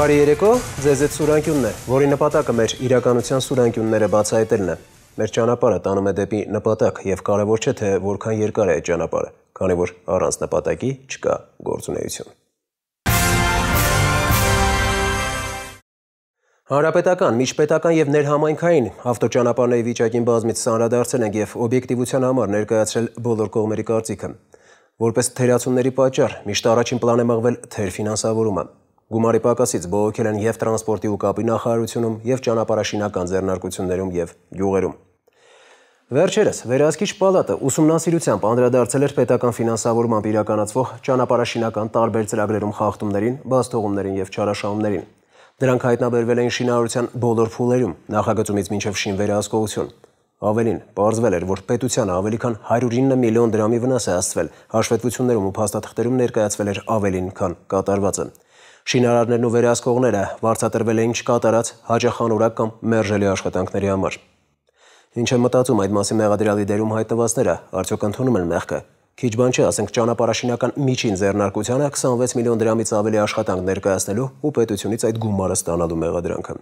Բարի երեկո, ձեզ այդ սուրանկյունն է, որի նպատակը մեր իրականության սուրանկյունները բացահայտելն է։ Մեր ճանապարհը տանում է դեպի նպատակ եւ կարեւոր չէ թե որքան երկար է այդ ճանապարհը, քանի որ առանց նպատակի չկա գործունեություն։ Հանրապետական, միջպետական եւ ներհամայնքային ավտոճանապարհների վիճակին բազմից ծանրադարձել ենք եւ օբյեկտիվության համար ներկայացրել բոլոր կողմերի կարծիքը։ Որպես թերացումների պատճառ միշտ առաջին պլան է մղվել թերֆինանսավորումը։ Գումարի պակասից բողոքել են եւ տրանսպորտի ու կապի նախարարությունում, եւ ճանապարհաշինական ձեռնարկություններում եւ գյուղերում։ Վերջերս Վերահսկիչ պալատը ուսումնասիրությամբ անդրադարձել էր պետական ֆինանսավորմամբ իրականացվող ճանապարհաշինական տարբեր ծրագրերում խախտումներին, բացթողումներին եւ չարաշահումներին։ Դրանք հայտնաբերվել էին շինարարության բոլոր փուլերում, նախագծումից մինչև շինվերահսկողություն։ Ավելին, պարզվել էր, որ պետությանը ավելի քան 109 միլիոն դրամի վնաս է հասցվել, հաշվետվություններում ու փաստաթղթերում ներկայացվել էր ավելին, քան կատարվածը։ Շինարարներն ու վերահսկողները վարձատրվել էին չկատարած, հաճախանորակ կամ մերժելի աշխատանքների համար։ Ինչ է մտածում այդ մասին մեղադրյալի դերում հայտնվածները, արդյոք ընդունում են մեղքը։ Քիչ բան չէ, ասենք ճանապարհաշինական միջին ձեռնարկությանը 26 միլիոն դրամից ավելի աշխատանք ներկայացնելու ու պետությունից այդ գումարը ստանալու մեղադրանքը։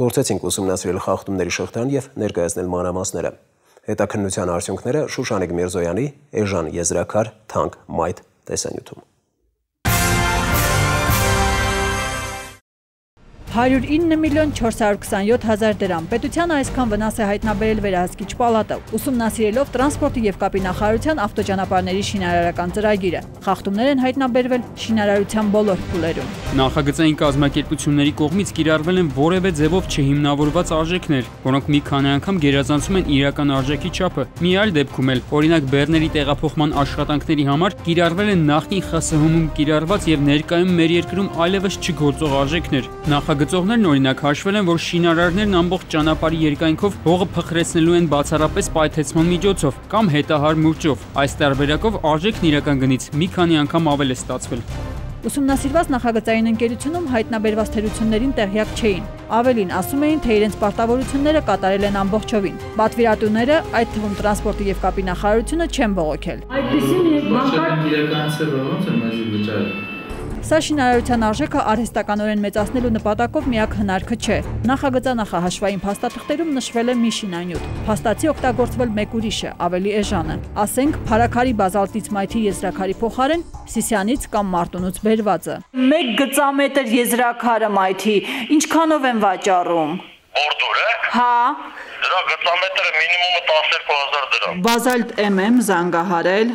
Փորձեցինք ուսումնասիրել խախտումների շղթան եւ ներկայացնել մանրամասները։ Հետաքննության արդյունքները Շուշանիկ Միրզոյանի Էժան Եզրաքար թանկ մայթ տեսանյութում։ 109 միլիոն 427 հազար դրամ։ Պետությանը այսքան վնաս է հայտնաբերել Վերահսկիչ պալատը, ուսումնասիրելով տրանսպորտի եւ կապի նախարարության ավտոճանապարհների շինարարական ծրագիրը։ Խախտումներ են հայտնաբերվել շինարարության բոլոր փուլերում։ Նախագծային կազմակերպությունների կողմից կիրառվել են որևէ ձևով չհիմնավորված արժեքներ, որոնք մի քանի անգամ գերազանցում են իրական արժեքի չափը։ Մի այլ դեպքում էլ, օրինակ բեռների տեղափոխման աշխատանքների համար կիրառվել են նախկին ԽՍՀՄ-ում կիրառված եւ ներկայում մեր երկրում այլևս չգործող արժեքներ։ Գծողներն օրինակ հաշվել են, որ շինարարներն ամբողջ ճանապարհի երկայնքով հողը փխրեցնելու են բացառապես պայթեցման միջոցով կամ հետահար մուրճով։ Այս տարբերակով արժեքն իրական գնից մի քանի անգամ ավել է ստացվել։ Ուսումնասիրված նախագծային ընկերությունում հայտնաբերված թերություններին տեղյակ չէին։ Ավելին, ասում էին, թե իրենց պարտավորությունները կատարել են ամբողջովին։ Պատվիրատուները, այդ թվում տրանսպորտի եւ կապի նախարարությունը չեն բողոքել։ Սա շինարարության արժեքը արհեստականորեն մեծացնելու նպատակով միակ հնարքը չէ։ Նախագծանախահաշվային փաստաթղթերում նշվել է մի շինանյութ։ Փաստացի օգտագործվել մեկ ուրիշը, ավելի էժանը։ Ասենք, փարաքարի բազալտից մայթի եզրաքարի փոխարեն Սիսյանից կամ Մարտունուց բերվածը։ 1 գծամետր եզրաքարը մայթի ինչքանով են վաճառում։ Բորդուրը։ Հա։ Դրա գծամետրը մինիմումը 12000 դրամ։ Բազալտ MM զանգահարել։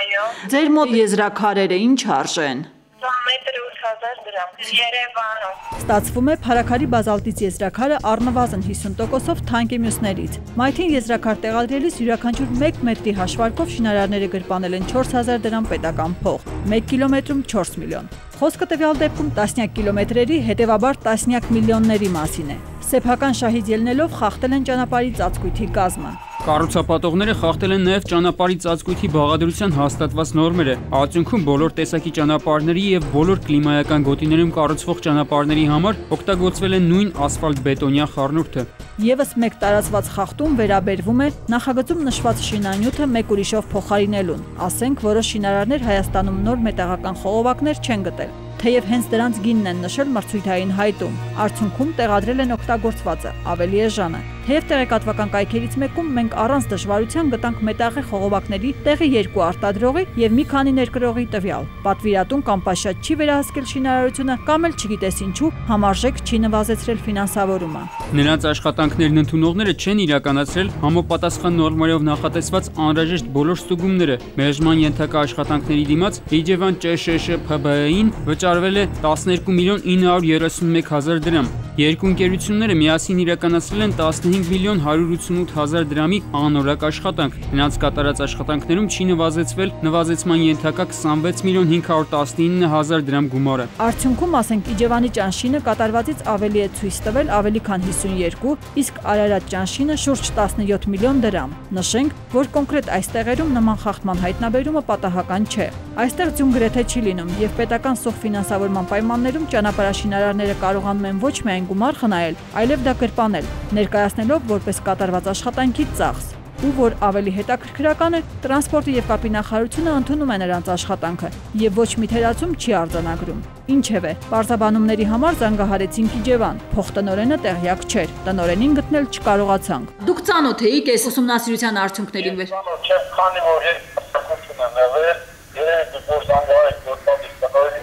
Այո։ Ձեր մոտ եզրաքարերը ինչ արժեն։ Մետրը 8000 դրամ։ Երևանում։ Ստացվում է փարաքարի բազալտից եզրաքարը առնվազն 50%-ով թանկ է մյուսներից։ Մայթին եզրաքար տեղադրելիս յուրաքանչյուր 1 մետրի հաշվարկով շինարարները գրպանել են 4000 դրամ պետական փող, 1 կիլոմետրում 4 միլիոն։ Խոսքը տվյալ դեպքում տասնյակ կիլոմետրերի, հետևաբար տասնյակ միլիոնների մասին է։ Սեփական շահից ելնելով խախտել են ճանապարհի ծածկույթի կազմը։ Կառուցապատողները խախտել են նաև ճանապարհի ծածկույթի բաղադրության հաստատված նորմերը։ Արդյունքում բոլոր տեսակի ճանապարհների եւ բոլոր կլիմայական գոտիներում կառուցվող ճանապարհների համար օգտագործվել է նույն ասֆալտ-բետոնյա խառնուրդը։ Եվս մեկ տարածված խախտում վերաբերվում է նախագծում նշված շինանյութը մեկ ուրիշով փոխարինելուն։ Ասենք, որոշ շինարարներ Հայաստանում նոր մետաղական խողովակներ չեն գտել։ Թեև հենց դրանց գինն են նշել մրցույթային հայտում, արդյունքում տեղադրել են օգտագործվածը, ավելի էժանը։ Թեև տեղեկատվական կայքերից մեկում մենք առանց դժվարության գտանք մետաղի խողովակների տեղի 2 արտադրողի եւ մի քանի ներկրողի տվյալ։ Պատվիրատուն կամ պաշատ չի վերահսկել շինարարությունը, կամ էլ չգիտես ինչու համարժեք չի նվազեցրել ֆինանսավորումը։ Նրանց աշխատանքներն ընդունողները չեն իրականացրել համապատասխան նորմերով նախատեսված անհրաժեշտ բոլոր ստուգումները։ Մերժման ենթակա աշխատանքների դիմաց Իջևան ՃՇՇ-ՓԲ-ին վճարվել է 12 միլիոն 931 հազար դրամ։ Երկու ընկերությունները միասին իրականացրել են 15 միլիոն 188 հազար դրամի անորակ աշխատանք։ Նրանց կատարած աշխատանքներում չի նվազեցվել նվազեցման ենթակա 26 միլիոն 519 հազար դրամ գումարը։ Արդյունքում, ասենք, Իջևանի ճանշինը կատարվածից ավելի է ցույց տվել ավելի քան 52, իսկ Արարատ ճանշինը շուրջ 17 միլիոն դրամ։ Նշենք, որ կոնկրետ այս տեղերում նման խախտման հայտնաբերումը պատահական չէ։ Այստեղ ձյուն գրեթե չի լինում եւ պետական սոխ ֆինանսավորման պայմաններում ճանապարհաշինարարները կարողանում են ոչ միայն գումար խնայել, այլև դա կրպանել, ներկայացնելով որպես կատարված աշխատանքի ծախս։ ու որ ավելի հետաքրքրական է, տրանսպորտի եւ կապի նախարարությունը ընդունում է նրանց աշխատանքը եւ ոչ մի թերացում չի արձանագրում։ Ինչևէ, պարզաբանումների համար զանգահարեցինք Իջևան, փոխտնօրենը տեղյակ չէր, տնօրենին գտնել չկարողացանք։ Դուք ծանոթ եք այս ուսումնասիրության արդյունքներին վեր։ Չեմ քանի որ հետաքրքրություն եմ եղել, երեք որ զանգահարել գործադիր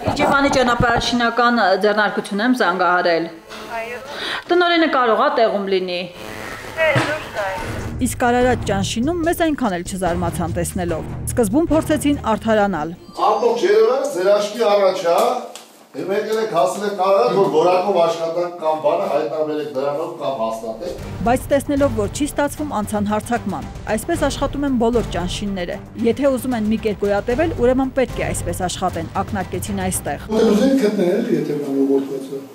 Իջևանի ճանապարհաշինական ձեռնարկություն եմ զանգահարել։ Այո։ Տնօրենը կարող է տեղում լինի։ Չէ, դուրս այ։ Իսկ Արարատ ճանշինում մեզ այնքան էլ չզարմացան տեսնելով։ Սկզբում փորձեցին արդարանալ։ Ամբողջ Երևանը ձեր աչքի առաջ է, Եվ եկել եք հասել եք Արարատ, որ որակով աշխատանք կամ բանը հայտնաբերել եք դրանով կամ հաստատել։ Բայց տեսնելով, որ չի ստացվում, անցան հարձակման։ Այսպես աշխատում են բոլոր ճանշինները։ Եթե ուզում են մի կերպ գոյատևել, ուրեմն պետք է այսպես աշխատեն, ակնարկեցին այստեղ։ Ուզեն գտնել, եթե բան ուղղորդված է։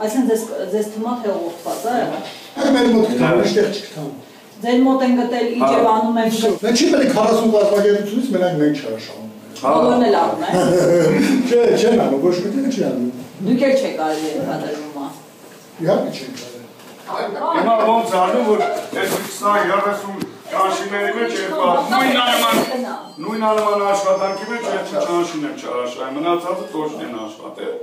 Այսինքն ձեզ թվում է թե ուղղորդված է եղել։ Մեր մոտ գտնել, այստեղ չգտան։ Ձեր մոտ են գտել Իջևանում են։ Մենք չի պետք 40 կազմակերպությունից մենակ մենք չարաշանում։ Բոլորն էլ անում են։ Չէ, չեն անում, ոչ մի տեղ չի անում։ Դուք էլ չեք արել ենթադրվում։ Իհարկե չենք արել։ Հիմա ոնց անում, որ այս 20-30 ճանշինների մեջ երկու նույն անման աշխատանքի մեջ երկու ճանշին են չարաշահել, մնացածը точно են աշխատել։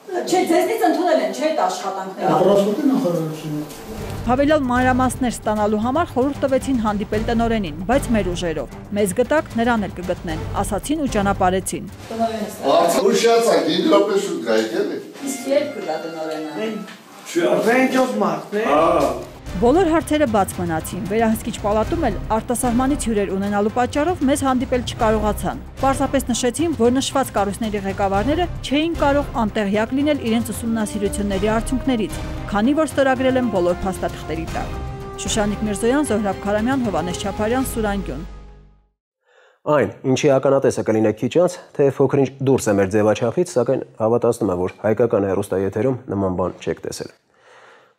Չէ, ձեզնից ընդունել են, չէ՞ այդ աշխատանքները։ Տրանսպորտի նախարարությունը։ Հավելյալ մանրամասներ ստանալու համար խորհուրդ տվեցին հանդիպել տնօրենին, բայց մեր ուժերով։ Մեզ գտակ, նրան էլ կգտնեն, ասացին ու ճանապարհեցին։ Ուշացակ, 5 րոպե շուտ գայք էլի։ Իսկ երբ կգա տնօրենը։ Վենջով մարտն է։ Բոլոր հարցերը բաց մնացին, վերահսկիչ պալատում էլ արտասահմանից հյուրեր ունենալու պատճառով մեզ հանդիպել չկարողացան։ Պարզապես նշեցին, որ նշված կառույցների ղեկավարները չէին կարող անտեղյակ լինել իրենց ուսումնասիրությունների արդյունքներից, քանի որ ստորագրել են բոլոր փաստաթղթերի տակ։ Շուշանիկ Միրզոյան, Զոհրաբ Քարամյան, Հովհաննես Չապարյան, Սուրանգյուն։ Այն, ինչի ականատեսը կլինեք քիչ անց, թե փոքր-ինչ դուրս է մեր ձևաչափից, սակայն հավատացնում եմ, որ հայկական հեռուստաեթերում նման բան չեք տեսել։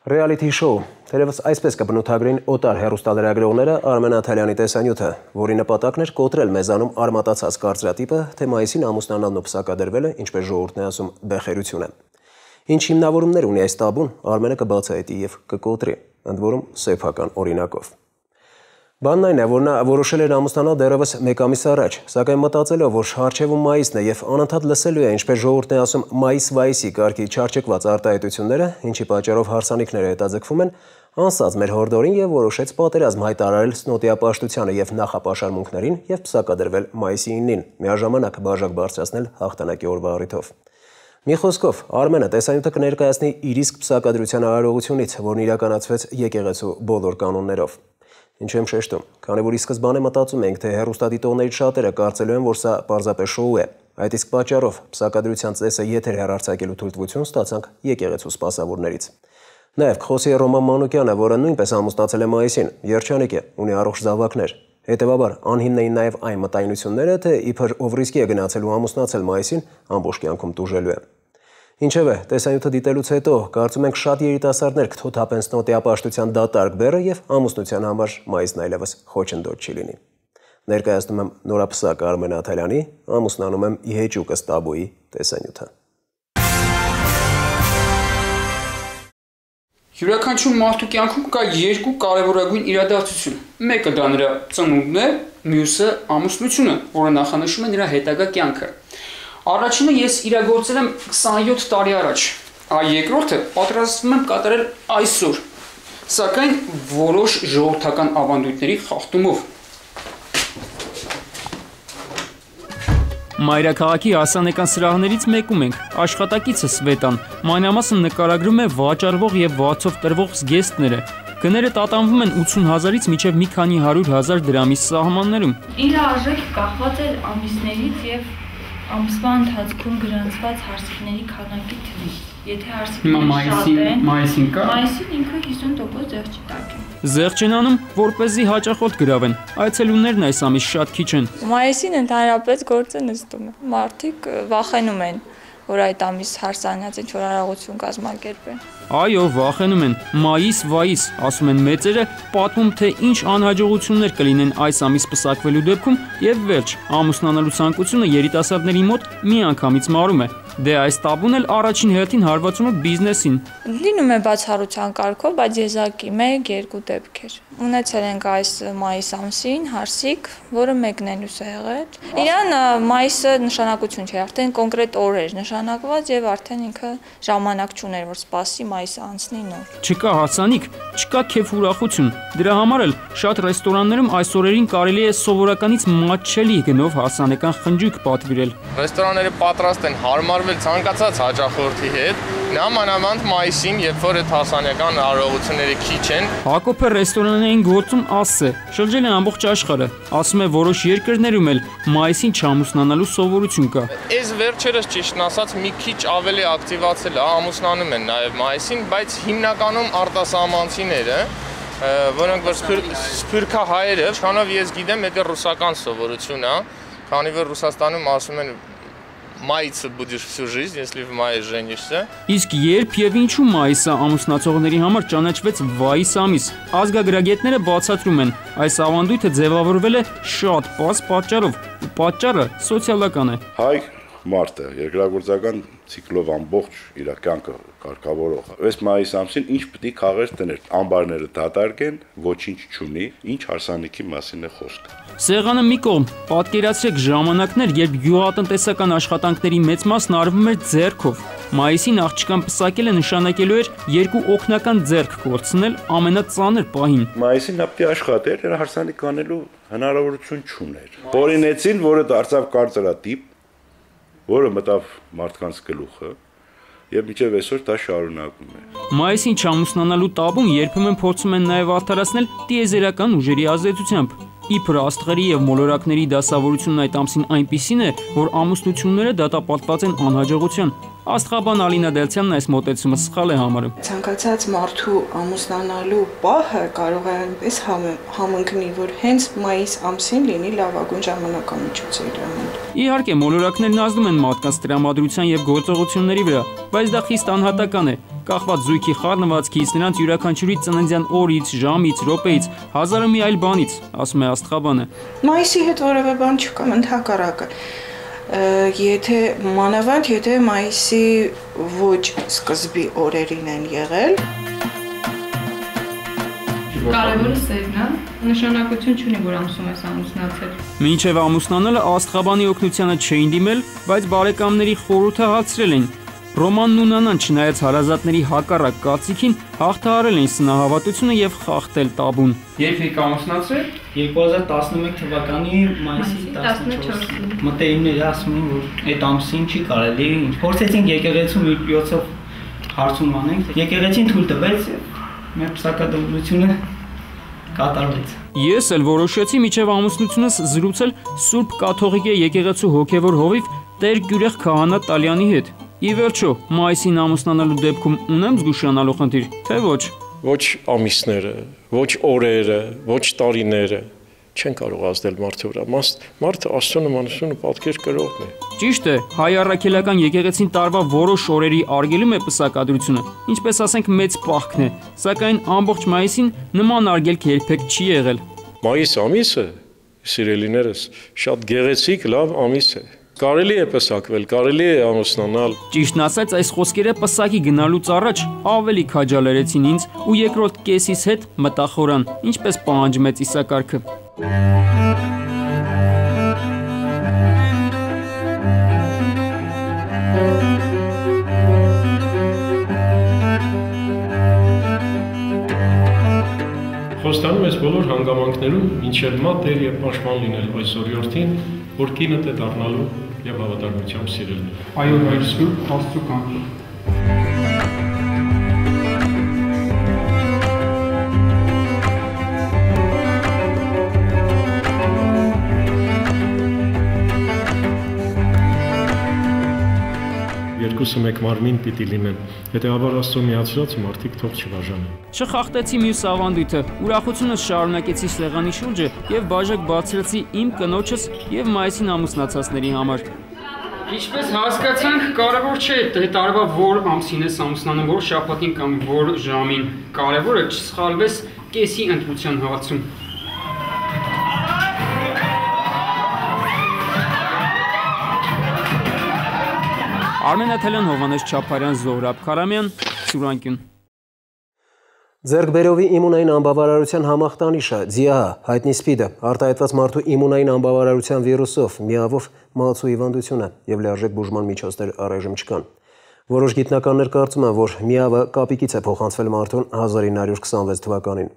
Ռեալիթի շոու, թերևս այսպես կբնութագրեին օտար հեռուստալրագրողները Արմեն Աթալյանի տեսանյութը, որի նպատակն էր կոտրել մեզանում արմատացած կարծրատիպը, թե մայիսին ամուսնանալն ու փսակադրվելը, ինչպես ժողովուրդն է ասում, բեխերություն է։ Ինչ հիմնավորումներ ունի այս տաբուն, Արմենը կբացահայտի եւ կկոտրի, ընդ որում սեփական օրինակով։ Բանն այն է, որ նա որոշել էր ամուսնանալ դեռևս 1 ամիս առաջ, սակայն մտածելով, որ շարժևում մայիսն է եւ անընդհատ լսելու է, ինչպես ժողովուրդն է ասում, մայիս-վայիսի կարգի չարչկված արտահայտությունները, ինչի պատճառով հարսանիքները հետաձգվում են, անսած մեր հորդորին եւ որոշեց պատերազմ հայտարարել Սնոտիապաշտությանը եւ նախապաշարմունքներին եւ փսակադրվել մայիսի 9-ին, միաժամանակ բաժակ բարձրացնել հաղթանակի օրվա առիթով։ Մի խոսքով, Արմենը տեսանյութը կներկայացնի իր իսկ փսակադրության արարողությունից, որն իրականացվեց եկեղեցու բոլոր կանոններով։ Ինչ եմ շեշտում, քանի որ ի սկզբանե մտածում ենք, թե հեռուստադիտողներից շատերը կարծելու են, որ սա պարզապես շոու է։ Այդ իսկ պատճառով փսակադրության ծեսը եթեր հեռարձակելու թույլտվություն ստացանք եկեղեցու սպասավորներից։ Նաև կխոսի Ռոման Մանուկյանը, որը նույնպես ամուսնացել է մայիսին, երջանիկ է, ունի առողջ զավակներ։ Հետևաբար, անհիմն էին նաև այն մտայնությունները, թե իբր ով ռիսկի է գնացել ու ամուսնացել մայիսին, ամբողջ կյանքում տուժելու է։ Ինչևէ, տեսանյութը դիտելուց հետո կարծում ենք շատ երիտասարդներ կթոթափեն Սնոտիապաշտության դատարկ բեռը եւ ամուսնության համար մայիսն այլևս խոչընդոտ չի լինի։ Ներկայացնում եմ նորապսակ Արմեն Աթալյանի, ամուսնանում եմ Իհեճուկս Տաբոյի տեսանյութը։ Յուրաքանչյուր մարդու կյանքում կա երկու կարևորագույն իրադարձություն։ Մեկը դա նրա ծնունդն է, մյուսը ամուսնությունը, որը նախանշում է նրա հետագա կյանքը։ Առաջինը ես իրագործել եմ 27 տարի առաջ, երկրորդը պատրաստվում եմ կատարել այսօր, սակայն որոշ ժողովրդական ավանդույթների խախտումով։ Մայրաքաղաքի հասարակական սրահներից մեկում ենք, աշխատակիցը Սվետան, մանրամասն նկարագրում է վաճառվող եւ վարձով տրվող զգեստները։ Գները տատանվում են 80,000-ից մինչև մի քանի 100,000 դրամի սահմաններում։ Իր արժեքը կախված է ամիսներից եւ ամսվա ընթացքում գրանցված հարսիկների քանակի թվից։ Եթե հարսիկները շատ են, մայիսին ինքը 50% ձեռք չտակ է։ Ձեռք չեն անում, որպեսզի հաճախորդ գրավեն։ Այցելուներն այս ամիս շատ քիչ են։ Մայիսին ընդհանրապես գործը նստում է։ Մարդիկ վախենում են, որ այդ ամիս հարսանյաց ինչ-որ արարողություն կազմակերպեն։ Այո, վախենում են, մայիս-վայիս, ասում են մեծերը, պատմում թե ինչ անհաջողություններ կլինեն այս ամիս պսակվելու դեպքում եւ վերջ, ամուսնանալու ցանկությունը երիտասարդների մոտ միանգամից մարում է։ Դե այս տաբուն էլ առաջին հերթին հարվածում է բիզնեսին։ Լինում է բացառության կարգով, բայց եզակի 1-2 դեպքեր։ Ունեցել ենք այս մայիս ամսին հարսիկ, որը մեկնելուց է եղել։ Իրան մայիսը նշանակություն չէ, արդեն կոնկրետ օր էր նշանակված եւ արդեն ինքը ժամանակ չուներ, որ սպասի մայիսը անցնի նոր։ Չկա հարսանիք, չկա քեֆ ուրախություն։ Դրա համար էլ շատ ռեստորաններում այս օրերին կարելի է սովորականից մատչելի գնով հարսանեկան խնջույք պատվիրել։ Ռեստորանները պատրաստ են հարմարվել ցանկացած հաճախորդի հետ, նամանավանդ մայիսին, երբ որ այդ հարսանեկան արարողությունները քիչ են։ Հակոբը ռեստորաններին գործում ասե, շրջել է ամբողջ աշխարհը, ասում է որոշ երկրներում էլ մայիսին չամուսնանալու սովորություն կա։ Այս վերջերս ճիշտն ասած մի քիչ ավելի ակտիվացել է, ամուսնանում են նաև մայիսին, բայց հիմնականում արտասահմանցիները, որոնք որ սփյուռքահայերը, քանով ես գիտեմ, դա ռուսական սովորություն է, քանի որ Ռուսաստանում ասում են մայիսը будешь всю жизнь, если в мае женишься։ Իսկ երբ եւ ինչու մայիսը ամուսնացողների համար ճանաչվեց վայիս ամիս, ազգագրագետները բացատրում են, այս ավանդույթը ձևավորվել է շատ պարզ պատճառով, ու պատճառը սոցիալական է։ Հայ մարդը երկրագործական ցիկլով ամբողջ իր կյանքը կարգավորող։ Այս մայիս ամսին ինչ պետք է քաղեր տներ, ամբարները դատարկեն, ոչինչ չունի, ինչ հարսանիքի մասին է խոսքը։ Սեղանը մի կողմ, պատկերացրեք ժամանակներ, երբ գյուղատնտեսական աշխատանքների մեծ մասն արվում էր ձեռքով։ Մայիսին աղջկան պսակելը նշանակելու էր երկու օգնական ձեռք կորցնել ամենածանր պահին։ Մայիսին նա պետք է աշխատեր, իր հարսանիք անելու հնարավորություն չուներ։ Օրինեցին, որը դարձավ կարծրատիպ, որը մտավ մարդկանց գլուխը, եւ մինչեւ այսօր դա շարունակվում է։ Մայիսին չամուսնանալու տաբուն երբեմն փորձում են նաեւ արդարացնել տիեզերական ուժերի ազդեցությամբ։ Իբր աստղերի եւ մոլորակների դասավորությունն այդ ամսին այնպիսին է, որ ամուսնությունները դատապարտված են անհաջողության։ Աստղաբան Ալինա Դելցյանն այս մոտեցումը սխալ է համարում։ Ցանկացած մարդու ամուսնանալու պահը կարող է այնպես համընկնի, որ հենց մայիս ամսին լինի լավագույն ժամանակամիջոցը իր համար։ Իհարկե, մոլորակներն ազդում են մարդկանց տրամադրության եւ գործողությունների վրա, բայց դա խիստ անհատական է։ Կախված զույգի խառնվածքից, նրանց յուրաքանչյուրի ծննդյան օրից, ժամից, րոպեից, հազարը մի այլ բանից, ասում է աստղաբանը։ Մայիսի հետ որևէ բան չկա, ընդհակառակը։ Եթե մանավանդ, եթե մայիսի ոչ սկզբի օրերին են եղել։ Կարևորը սերն է, նշանակություն չունի, որ ամուսում ես ամուսնացել։ Մինչև ամուսնանալը աստղաբանի օգնությանը չէին դիմել, բայց բարեկամների խորհուրդը հացրել են։ Ռոմանն ու Նանան չնայած հարազատների հակառակ կարծիքին հաղթահարել են սնահավատությունը եւ խախտել տաբուն։ Երբ եք ամուսնացել 2011 թվականի մայիսի 14-ին մտերիմները ասում են, որ այդ ամսին չի կարելի, փորձեցինք եկեղեցու մի 7-ով հարցում անենք, եկեղեցին թույլ տվեց եւ մեր պսակադրությունը կատարվեց։ Ես էլ որոշեցի միջև ամուսնությունս զրուցել Սուրբ Կաթողիկե եկեղեցու հոգևոր հովիվ Տեր Գյուրեղ Քահանա Տալյանի հետ։ Ի վերջո, մայիսին ամուսնանալու դեպքում ունեմ զգուշանալու խնդիր, թե ոչ։ Ոչ ամիսները, ոչ օրերը, ոչ տարիները չեն կարող ազդել մարդու վրա։ Մարդը Աստծո նմանությունը պատկեր կրողն է։ Ճիշտ է, հայ առաքելական եկեղեցին տարվա որոշ օրերի արգելում է պսակադրությունը, ինչպես ասենք մեծ պահքն է, սակայն ամբողջ մայիսին նման արգելք երբեք չի եղել։ Մայիս ամիսը, սիրելիներս, շատ գեղեցիկ լավ ամիս է։ Կարելի է պսակվել, կարելի է ամուսնանալ։ Ճիշտն ասած, այս խոսքերը պսակի գնալուց առաջ ավելի քաջալերեցին ինձ ու երկրորդ կեսիս հետ մտախորան, ինչպես պահանջում է ծիսակարգը։ Խոստանում ես բոլոր հանգամանքներում մինչև մատ դեր եւ պաշտպան լինել այս օրիորդին, որ կինդ է դառնալու եւ հավատարմությամբ սիրել։ Այո, այլ Սուրբ Աստծո կամքը։ Երկուսը մեկ մարմին պիտի լինեն, հետեւաբար Աստծո միացրած մարդիկ թող չբաժանեն։ Չխախտեցի մյուս ավանդույթը, ուրախությունս շարունակեցի սեղանի շուրջը եւ բաժակ բացրեցի իմ կնոջս եւ մայիսին ամուսնացածների համար։ Ինչպես հասկացանք, կարևոր չէ թե տարվա որ ամսին ես ամուսնանում, որ շաբաթին կամ որ ժամին։ Կարևորը չսխալվես կեսի ընտրության հարցում։ Արմեն Աթելյան, Հովհաննես Չապարյան, Զոհրաբ Քարամյան, Սուրանկյուն։ Ձեռքբերովի իմունային անբավարարության համախտանիշը ՁԻԱՀ հայտնի սպիդը արտահայտված մարդու իմունային անբավարարության վիրուսով միավոր մահացու հիվանդություն է և լիարժեք բուժման միջոցներ առայժմ չկան։ Որոշ գիտնականներ կարծում են, որ միավը կապիկից է փոխանցվել մարդուն 1926 թվականին։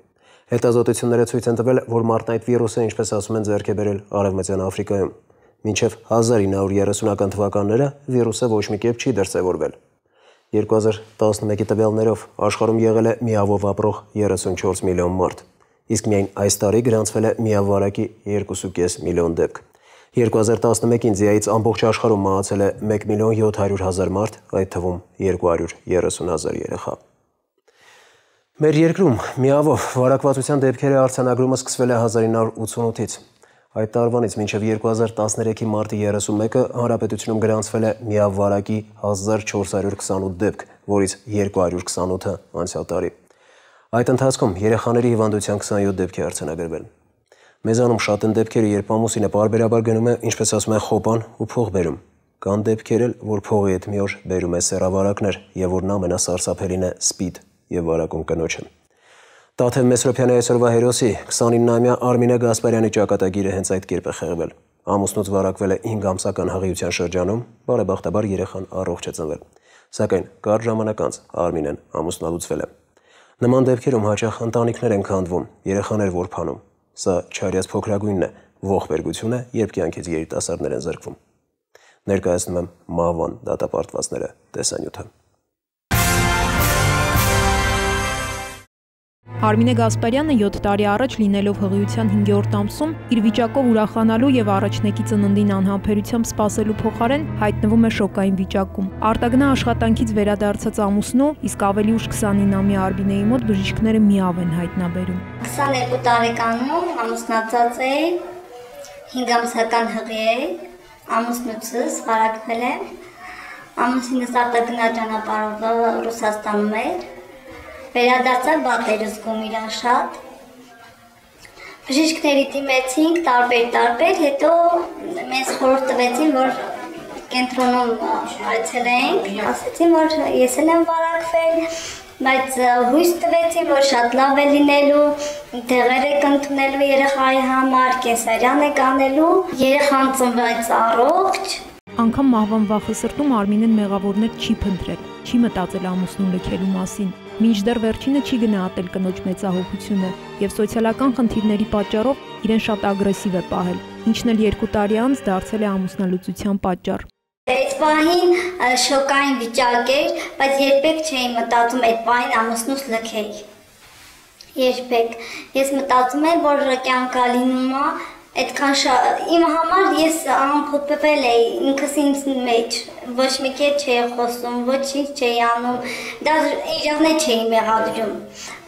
Հետազոտությունները ցույց են տվել, որ մարդն այդ վիրուսը, ինչպես ասում են, ձեռք է բերել Արևմտյան Աֆրիկայում։ Մինչև 1930-ական թվականները վիրուսը ոչ մի կերպ չի դրսևորվել։ 2011-ի տվյալներով աշխարհում եղել է միավով ապրող 34 միլիոն մարդ, իսկ միայն այս տարի գրանցվել է միավ վարակի 2.5 միլիոն դեպք։ 2011-ին ԶԻԱՀ-ից ամբողջ աշխարհում մահացել է 1.700.000 մարդ, այդ թվում 230.000 երեխա։ Մեր երկրում միավով վարակվածության դեպքերի արձանագրումը սկսվել է 1988-ից։ Այդ տարվանից մինչև 2013-ի մարտի 31-ը հանրապետությունում գրանցվել է միավ վարակի 1428 դեպք, որից 228-ը անցյալ տարի։ Այդ ընթացքում երեխաների հիվանդության 27 դեպք է արձանագրվել։ Մեզանում շատ են դեպքերը, երբ ամուսինը պարբերաբար գնում է, ինչպես ասում են, խոպան ու փող բերում։ Կան դեպքեր էլ, որ փողի հետ մի օր բերում է սեռավարակներ, եւ որն ամենասարսափելին է սպիդ եւ վարակում կնոջը։ Տաթև Մեսրոպյանի այսօրվա հերոսի 29-ամյա Արմինե Գասպարյանի ճակատագիրը հենց այդ կերպ է խեղվել։ Ամուսնուց վարակվել է 5 ամսական հղիության շրջանում, բարեբախտաբար երեխան առողջ է ծնվել։ Սակայն կարճ ժամանակ անց Արմինեն ամուսնալուծվել է։ Նման դեպքերում հաճախ ընտանիքներ են քանդվում, երեխաներ որբանում։ Սա չարյաց փոքրագույնն է, ողբերգություն է, երբ կյանքից երիտասարդներ են զրկվում։ Ներկայացնում եմ մահվան դատապարտվածները տեսանյութը։ Արմինե Գասպարյանը 7 տարի առաջ լինելով հղիության 5-րդ ամսում իր վիճակով ուրախանալու եւ առաջնեկի ծննդին անհամբերությամբ սպասելու փոխարեն հայտնվում է շոկային վիճակում։ Արտագնա աշխատանքից վերադարձած ամուսնու, իսկ ավելի ուշ 29-ամյա Արմինեի մոտ բժիշկները միավ են հայտնաբերում։ 22 տարեկանում ամուսնացած էի, 5 ամսական հղի էի, ամուսնուցս վարակվել եմ, ամուսինս արտագնա ճանապարհով Ռուսաստանում էր։ Վերադարձավ բատեր զգում իրան շատ։ Բժիշկների դիմեցինք տարբեր, հետո մեզ խորհուրդ տվեցին, որ կենտրոնում այցելենք, ասեցին, որ ես էլ եմ վարակվել, բայց հույս տվեցին, որ շատ լավ է լինելու, դեղեր եք ընդունելու երեխայի համար, կեսարյան եք անելու, երեխան ծնվեց առողջ։ Անգամ մահվան վախը սրտում Արմինեն մեղավորներ չի փնտրել, չի մտածել ամուսնուն լքելու մասին։ Մինչդեռ վերջինը չի գնահատել կնոջ մեծահոգությունը եւ սոցիալական խնդիրների պատճառով իրեն շատ ագրեսիվ է պահել, ինչն էլ 2 տարի անց դարձել է ամուսնալուծության պատճառ։ Այդ պահին շոկային վիճակ էր, բայց երբեք չէի մտածում այդ պահին ամուսնուս լքեի։ Երբեք։ Ես մտածում եմ, որ կյանքա լինում է, այդքան իմ համար ես ամփոփվել էի ինքս ինձ մեջ, ոչ մի կետ չէի խոսում, ոչինչ չէի անում, դա իրավն չէի մեղադրում։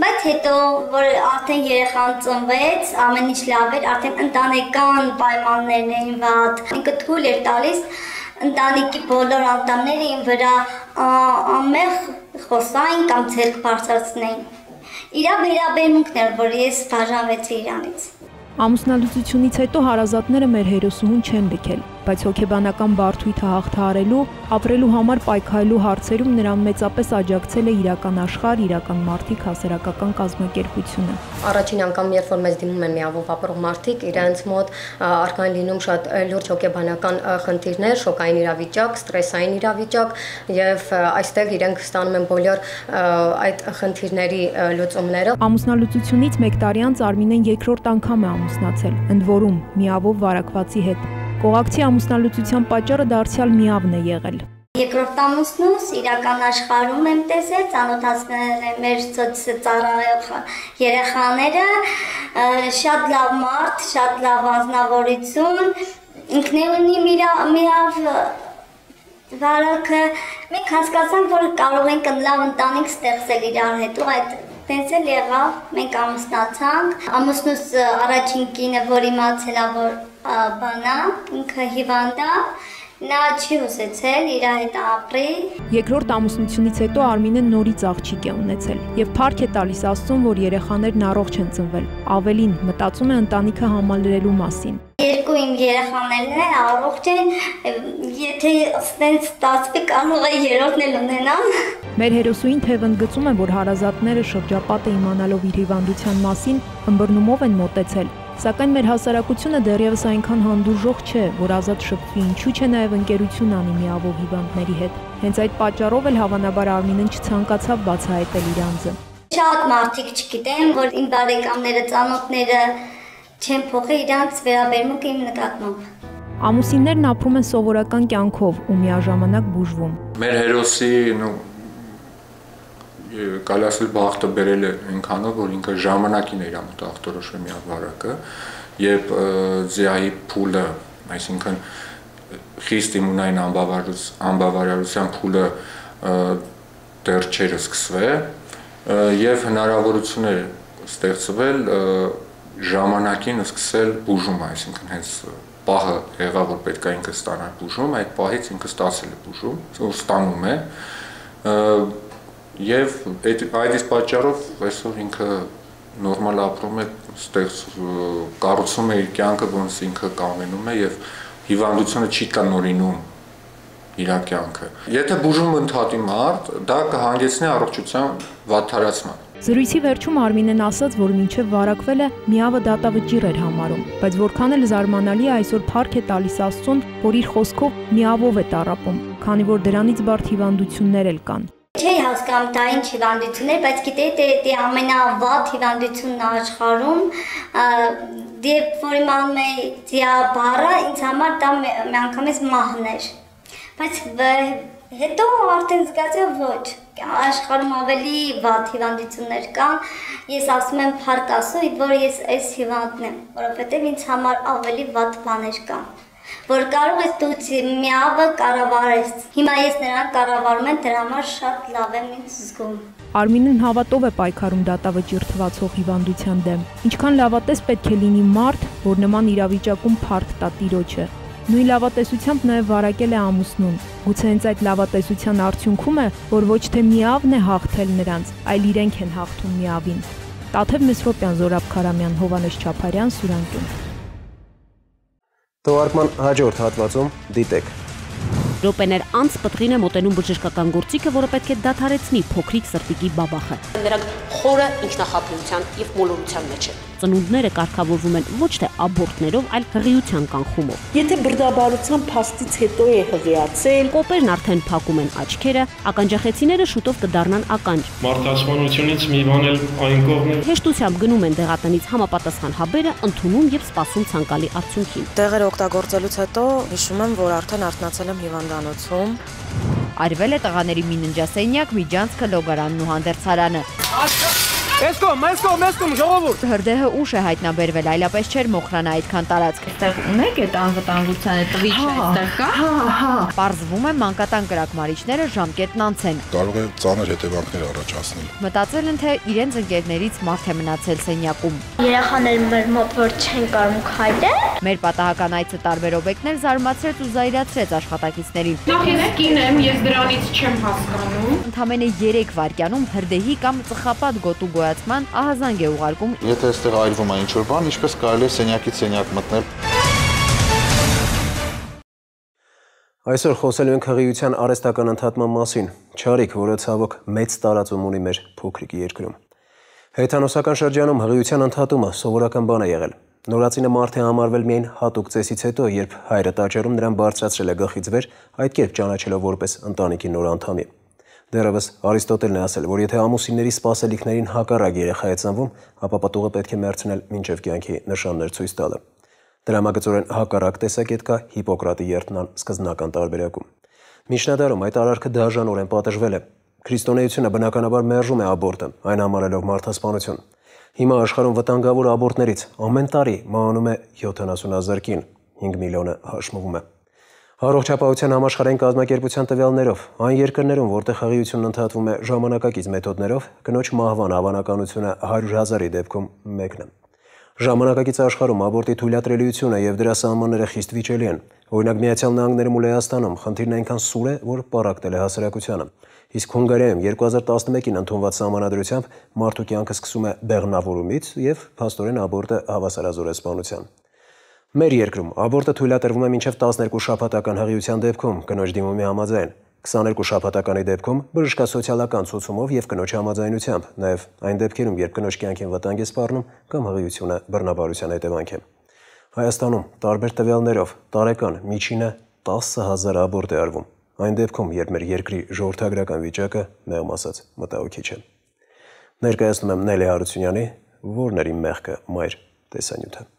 Բայց հետո, որ արդեն երեխան ծնվեց, ամեն ինչ լավ էր, արդեն ընտանեկան պայմաններն էին վատ, ինքը թույլ էր տալիս ընտանիքի բոլոր անդամները իմ վրա ամեղ խոսային կամ ձեռք բարձրացնեին։ Իրա վերաբերմունքն էր, որ ես բաժանվեցի իրանից։ Ամուսնալուծությունից հետո հարազատները մեր հերոսուհուն չեն լքել, բայց հոգեբանական բարդույթը հաղթահարելու, ապրելու համար պայքարելու հարցերում նրան մեծապես աջակցել է իրական աշխարհ, իրական մարդիկ հասարակական կազմակերպությունը։ Առաջին անգամ, երբ որ մեզ դիմում են միավով ապրող մարդիկ, իրենց մոտ արկան լինում շատ լուրջ հոգեբանական խնդիրներ, շոկային իրավիճակ, ստրեսային իրավիճակ, եւ այստեղ իրենք ստանում են բոլոր այդ խնդիրների լուծումները։ Ամուսնալուծությունից 1 տարի անց Արմինեն երկրորդ անգամ է ամուսնացել, ընդ որում միավով վարակվածի հետ։ Կողակցի ամուսնալուծության պատճառը դարձյալ միավն է եղել։ Երկրորդ ամուսնուս իրական աշխարհում եմ տեսել, ծանոթացնել եմ մեր ծառայող երեխաները, շատ լավ մարդ, շատ լավ անձնավորություն, ինքնուրույն միավ վարակը, մենք հասկացանք, որ կարող ենք լավ ընտանիք ստեղծել իրար հետ, ու այդ տենց էլ եղավ, մենք ամուսնացանք, ամուսնուս առաջին կինը, որ իմացել է, որ բանա, ինքը հիվանդ է, Նա չի հուսեցել իր հետ ապրի։ Երկրորդ ամուսնությունից հետո Արմինեն նորից աղջիկ է ունեցել եւ փառք է տալիս Աստծուն, որ երեխաներն առողջ են ծնվել։ Ավելին մտածում է ընտանիքը համալրելու մասին։ Երկու իմ երեխաներն են առողջ են, եթե ստենց ստացվի կարող է երրորդն էլ ունենամ։ Մեր հերոսուին թեև ընդգծում է, որ հարազատները շրջապատը իմանալով իր հիվանդության մասին ըմբռնումով են մոտեցել, սակայն մեր հասարակությունը դեռևս այնքան հանդուրժող չէ, որ ազատ շփվի, ինչու՞ չէ նաև ընկերություն անի միավոր հիվանդների հետ։ Հենց այդ պատճառով էլ հավանաբար Արմինեն չցանկացավ բացահայտել իր անձը։ Շատ մարդիկ չգիտեն, որ իմ բարեկամները, ծանոթները չեն փոխի իրանց վերաբերմունքը իմ նկատմամբ։ Ամուսիններն ապրում են սովորական կյանքով ու միաժամանակ բուժվում։ Մեր հերոսի կարելի ասել բախտը բերել է այնքանով, որ ինքը ժամանակին էր ախտորոշվել մի վարակը, երբ ձիայի փուլը, այսինքն խիստ իմունային անբավարարության փուլը դեռ չէր սկսվել եւ հնարավորություն էր ստեղծվել ժամանակին սկսել բուժումը, այսինքն հենց պահը եղավ, որ պետք է ինքը ստանար բուժում, այդ պահից ինքը ստացել է բուժում, ու ստանում է եւ այդ իսկ պատճառով այսօր ինքը նորմալ ապրում է, կառուցում է իր կյանքը, ոնց ինքը կանոնում է եւ հիվանդությունը չի կանորինում իր կյանքը։ Եթե բուժումը ընդհատի մարդ, դա կհանգեցնի առողջության վատթարացման։ Զրույցի վերջում Արմինեն ասաց, որ մինչև վարակվելը միավը դատավճիռ էր համարում, բայց որքան էլ զարմանալի է, այսօր փառք է տալիս Աստծուն, որ իր խոսքով միավով է տառապում, քանի որ դրանից բարդ հիվանդություններ էլ կան։ Չէի հասկանում դա ինչ հիվանդություն է, բայց գիտեի, դա ամենավատ հիվանդությունն է աշխարհում, երբ որ իմանում էի դիաբարը, ինձ համար դա միանգամից մահն էր։ Բայց հետո արդեն զգացի, ոչ, աշխարհում ավելի վատ հիվանդություններ կան, ես ասում եմ փառք Աստծո, որ ես այս հիվանդն եմ, որովհետև ինձ համար ավելի վատ բաներ կան, որ կարող ես դու միավը կառավարես։ Հիմա ես նրան կառավարում եմ, դրա համար շատ լավ եմ ինձ զգում։ Արմինեն հավատով է պայքարում դատավճիռ թվացող հիվանդության դեմ։ Ինչքան լավատես պետք է լինի մարդ, որ նման իրավիճակում փառք տա Տիրոջը։ Նույն լավատեսությամբ նաև վարակել է ամուսնուն։ Գուցե հենց այդ լավատեսության արդյունքում է, որ ոչ թե միավն է հաղթել նրանց, այլ իրենք են հաղթում միավին։ Տաթև Մեսրոպյան, Զորաբ Քարամյան, Հովանես Չապարյան, Սուրանկյուն։ Թողարկման հաջորդ հատվածում դիտեք։ Րոպեներ անց Պտղին է մոտենում բժշկական գործիքը, որը պետք է դադարեցնի փոքրիկ սրտիկի բաբախը։ Նրանք խորը ինքնախապեյության եւ մոլորության մեջ են։ Ծնունդները կարգավորվում են ոչ թե աբորտներով, այլ հղիության կանխումով։ Եթե բրդաբարության փաստից հետո է հղիացել, կոպերն արդեն փակում են աչքերը, ականջախեցիները շուտով կդառնան ականջ։ Մարդասպանությունից մի բան էլ այն կողմը։ Հեշտությամբ գնում են դեղատնից համապատասխան հաբերը, ընդունում եւ սպասում ցանկալի արդյունքին։ Դեղերը օգտագործելուց հետո հիշում եմ, որ արդեն արթնացել եմ հիվանդանոցում։ Արվել է տղաների մի ննջասենյակ, միջանցքը, լոգարանն ու հանդերձարանը։ Մեսկոմ, ժողովուրդ։ Հրդեհը ուշ է հայտնաբերվել, այլապես չէր մոխրանա այդքան տարածք։ Այստեղ ունեք այդ անվտանգության այդ տվիճը, այստեղ կա։ Պարզվում է մանկատան կրակմարիչները ժամկետն անց են։ Կարող է ծանր հետևանքներ առաջացնել։ Մտածել են, թե իրենց ընկերներից մարդ է մնացել սենյակում։ Երեխաները մեր մոտ որ չեն կարող քայլել։ Մեր պատահական այցը տարբեր օբյեկտներ զարմացրեց ու զայրացրեց աշխատակիցներին։ Նախ ես կին եմ, ես դրանից չեմ հասկանում։ Ընդամենը 3 վայրկյանում հրդեհի կամ ծխապատ գոտու գոյացման ահազանգ է ուղարկում։ Եթե այստեղ այրվում է ինչ-որ բան, ինչպես կարելի է սենյակից սենյակ մտնել։ Այսօր խոսելու ենք հղիության արհեստական ընդհատման մասին, չարիք, որը ցավոք մեծ տարածում ունի մեր փոքրիկ երկրում։ Հեթանոսական շրջանում հղիության ընդհատումը սովորական բան է եղել։ Նորածինը մարդ է համարվել միայն հատուկ ծեսից հետո, երբ հայրը տաճարում նրան բարձրացրել է գլխից վեր, այդ կերպ ճանաչելով որպես ընտանիքի նոր անդամի։ Դեռևս Արիստոտելն է ասել, որ եթե ամուսինների սպասելիքներին հակառակ երեխա է ծնվում, ապա պատուղը պետք է մերձնել մինչև կյանքի նշաններ ցույց տալը։ Դրամագծորեն հակառակ տեսակետ կա Հիպոկրատի երթնան սկզբնական տարբերակում։ Միջնադարում այդ արարքը դաժանորեն պատժվել է։ Քրիստոնեությունը բնականաբար մերժում է աբորտը, այն համարելով մարդասպանություն։ Հիմա աշխարհում վտանգավոր աբորտներից ամեն տարի մահանում է 70,000 կին, 5 միլիոնը հաշմվում է։ Առողջապահության համաշխարհային կազմակերպության տվյալներով, այն երկրներում, որտեղ հղիությունն ընդհատվում է ժամանակակից մեթոդներով, կնոջ մահվան հավանականությունը 100,000-ի դեպքում մեկն է։ Ժամանակակից աշխարհում աբորտի թույլատրելիությունը եւ դրա սահմանները խիստ վիճելի են։ Օրինակ Միացյալ Նահանգներում ու Լեհաստանում խնդիրն այնքան սուր է, որ պառակտել է հասարակությանը։ Իսկ Հունգարիայում 2011-ին ընդունված սահմանադրությամբ մարդու կյանքը սկսում է բեղմնավորումից եւ փաստորեն աբորտը հավասարազոր է սպանության։ Մեր երկրում աբորտը թույլատրվում է մինչև 12 շաբաթական հղիության դեպքում կնոջ դիմումի համաձայն, 22 շաբաթականի դեպքում բժշկասոցիալական ցուցումով եւ կնոջ համաձայնությամբ, նաեւ այն դեպքերում, երբ կնոջ կյանքին վտանգ է սպառնում կամ հղիությունը բռնաբարության հետևանք է։ Հայաստանում տարբեր տվյալներով տարեկան միջինը 10,000 աբորտ է արվում։ Այն դեպքում, երբ մեր երկրի ժողովրդագրական վիճակը մեղմ ասած մտահոգիչ է։ Ներկայացնում եմ Նելի Հարությունյանի «Որն էր իմ մեղքը, մայր» տեսանյութը։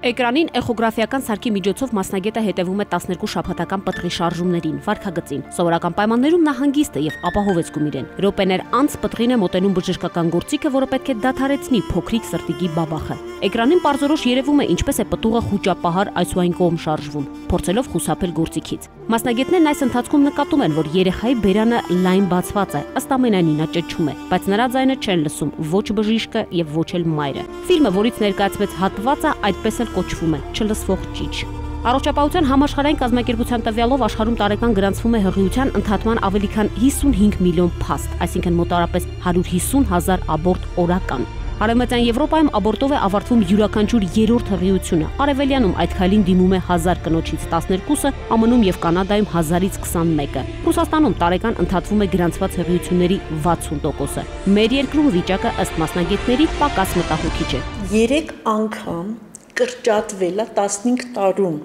Էկրանին էխոգրաֆիական սարքի միջոցով մասնագետը հետևում է 12 շաբաթական պտղի շարժումներին, վարքագծին։ Սովորական պայմաններում նա հանգիստ է եւ ապահով է զգում իրեն։ Րոպեներ անց պտղին է մոտենում բժշկական գործիքը, որը պետք է դադարեցնի փոքրիկ սրտիկի բաբախը։ Էկրանին պարզորոշ երևում է ինչպես է պտուղը խուճապահար այս ու այն կողմ շարժվում, փորձելով խուսափել գործիքից։ Մասնագետներն այս ընթացքում նկատում են, որ երեխայի բերանը լայն բացված է, ըստ ամենայնի նա ճչում է, բայց նրա ձայնը չեն լսում ոչ բժիշկը եւ ոչ էլ մայրը։ Ֆիլմը, որից ներկայացվեց հատվածը, այդպես էլ կոչվում է «Չլսվող ճիչ»։ Առողջապահության համաշխարհային կազմակերպության տվյալով աշխարհում տարեկան գրանցվում է հղիության ընդհատման ավելի քան 55 միլիոն փաստ, այսինքն մոտարապես 150,000 աբորտ օրական։ Արևմտյան Եվրոպայում աբորտով է ավարտվում յուրաքանչյուր երրորդ հղիությունը, Արևելյանում այդ քայլին դիմում է 1000 կնոջից 12-ը, ԱՄՆ-ում եւ Կանադայում 1000-ից 21-ը։ Ռուսաստանում տարեկան ընդհատվում է գրանցված հղիությունների 60%-ը։ Մեր երկրում վիճակը ըստ մասնագետների պակաս մտահոգիչ է։ 3 անգամ կրճատվել է 15 տարում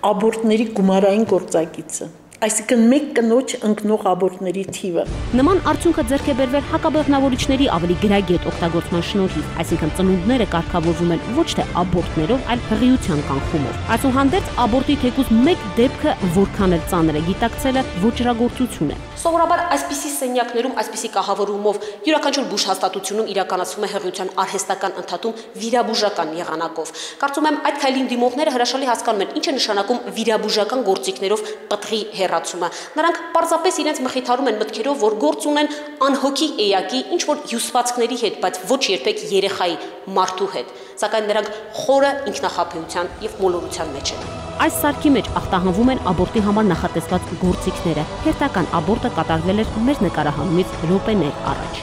աբորտների գումարային գործակիցը, այսինքն մեկ կնոջ ընկնող աբորտների թիվը։ Նման արդյունքը ձեռք է բերվել հակաբեղմնավորիչների ավելի գրագետ օգտագործման շնորհիվ, այսինքն ծնունդները կարգավորվում են ոչ թե աբորտներով, այլ հղիության կանխումով։ Այսուհանդերձ աբորտի թեկուզ մեկ դեպքը որքան էլ ծանր է գիտակցելը ոչրագործություն է։ Սովորաբար այսպիսի սենյակներում, այսպիսի կահավորումով յուրաքանչյուր բուժհաստատությունում իրականացվում է հղիության արհեստական ընդհատում վիրաբուժական եղանակով։ Կարծում եմ այդ քայլին դիմողները հրաշալի հասկանում են ինչ է նշանակում վիրաբուժական գործիքներով պտղի հեռացումը։ Նրանք պարզապես իրենց մխիթարում են մտքերով, որ գործ ունեն անհոգի էակի ինչ որ հյուսվածքների հետ, բայց ոչ երբեք երեխայի, մարդու հետ։ Սակայն նրանք խորը ինքնախաբեության եւ մոլորության մեջ են։ Այս սարքի մեջ ախտահանվում են աբորտի համար նախատեսված գործիքները։ Հերթական աբորտը կատարվել էր մեր նկարահանումից րոպեներ առաջ։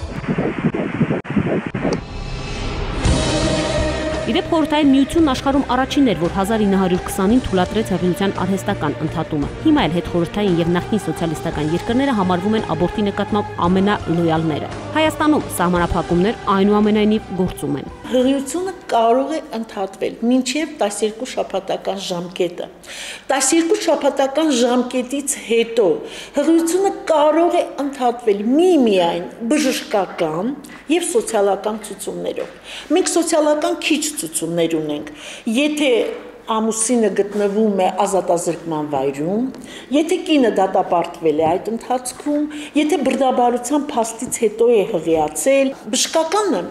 Իդեպ Խորհրդային Միությունն աշխարհում առաջինն էր, որ 1920-ին թույլատրեց հղիության արհեստական ընդհատումը։ Հիմա էլ հետխորհրդային եւ նախկին սոցիալիստական երկրները համարվում են աբորտի նկատմամբ ամենալոյալները։ Հայաստանում սահմանափակումներ այնուամենայնիվ գործում են։ Հղիությունը կարող է ընդհատվել մինչև 12 շաբաթական ժամկետը։ 12 շաբաթական ժամկետից հետո հղիությունը կարող է ընդհատվել միմիայն բժշկական եւ սոցիալական ցուցումներով։ Մենք սոցիալական քիչ ցուցումներ ունենք։ Եթե ամուսինը գտնվում է ազատազրկման վայրում, եթե կինը դատապարտվել է այդ ընթացքում, եթե բռնաբարության փաստից հետո է հղիացել, բժշկականը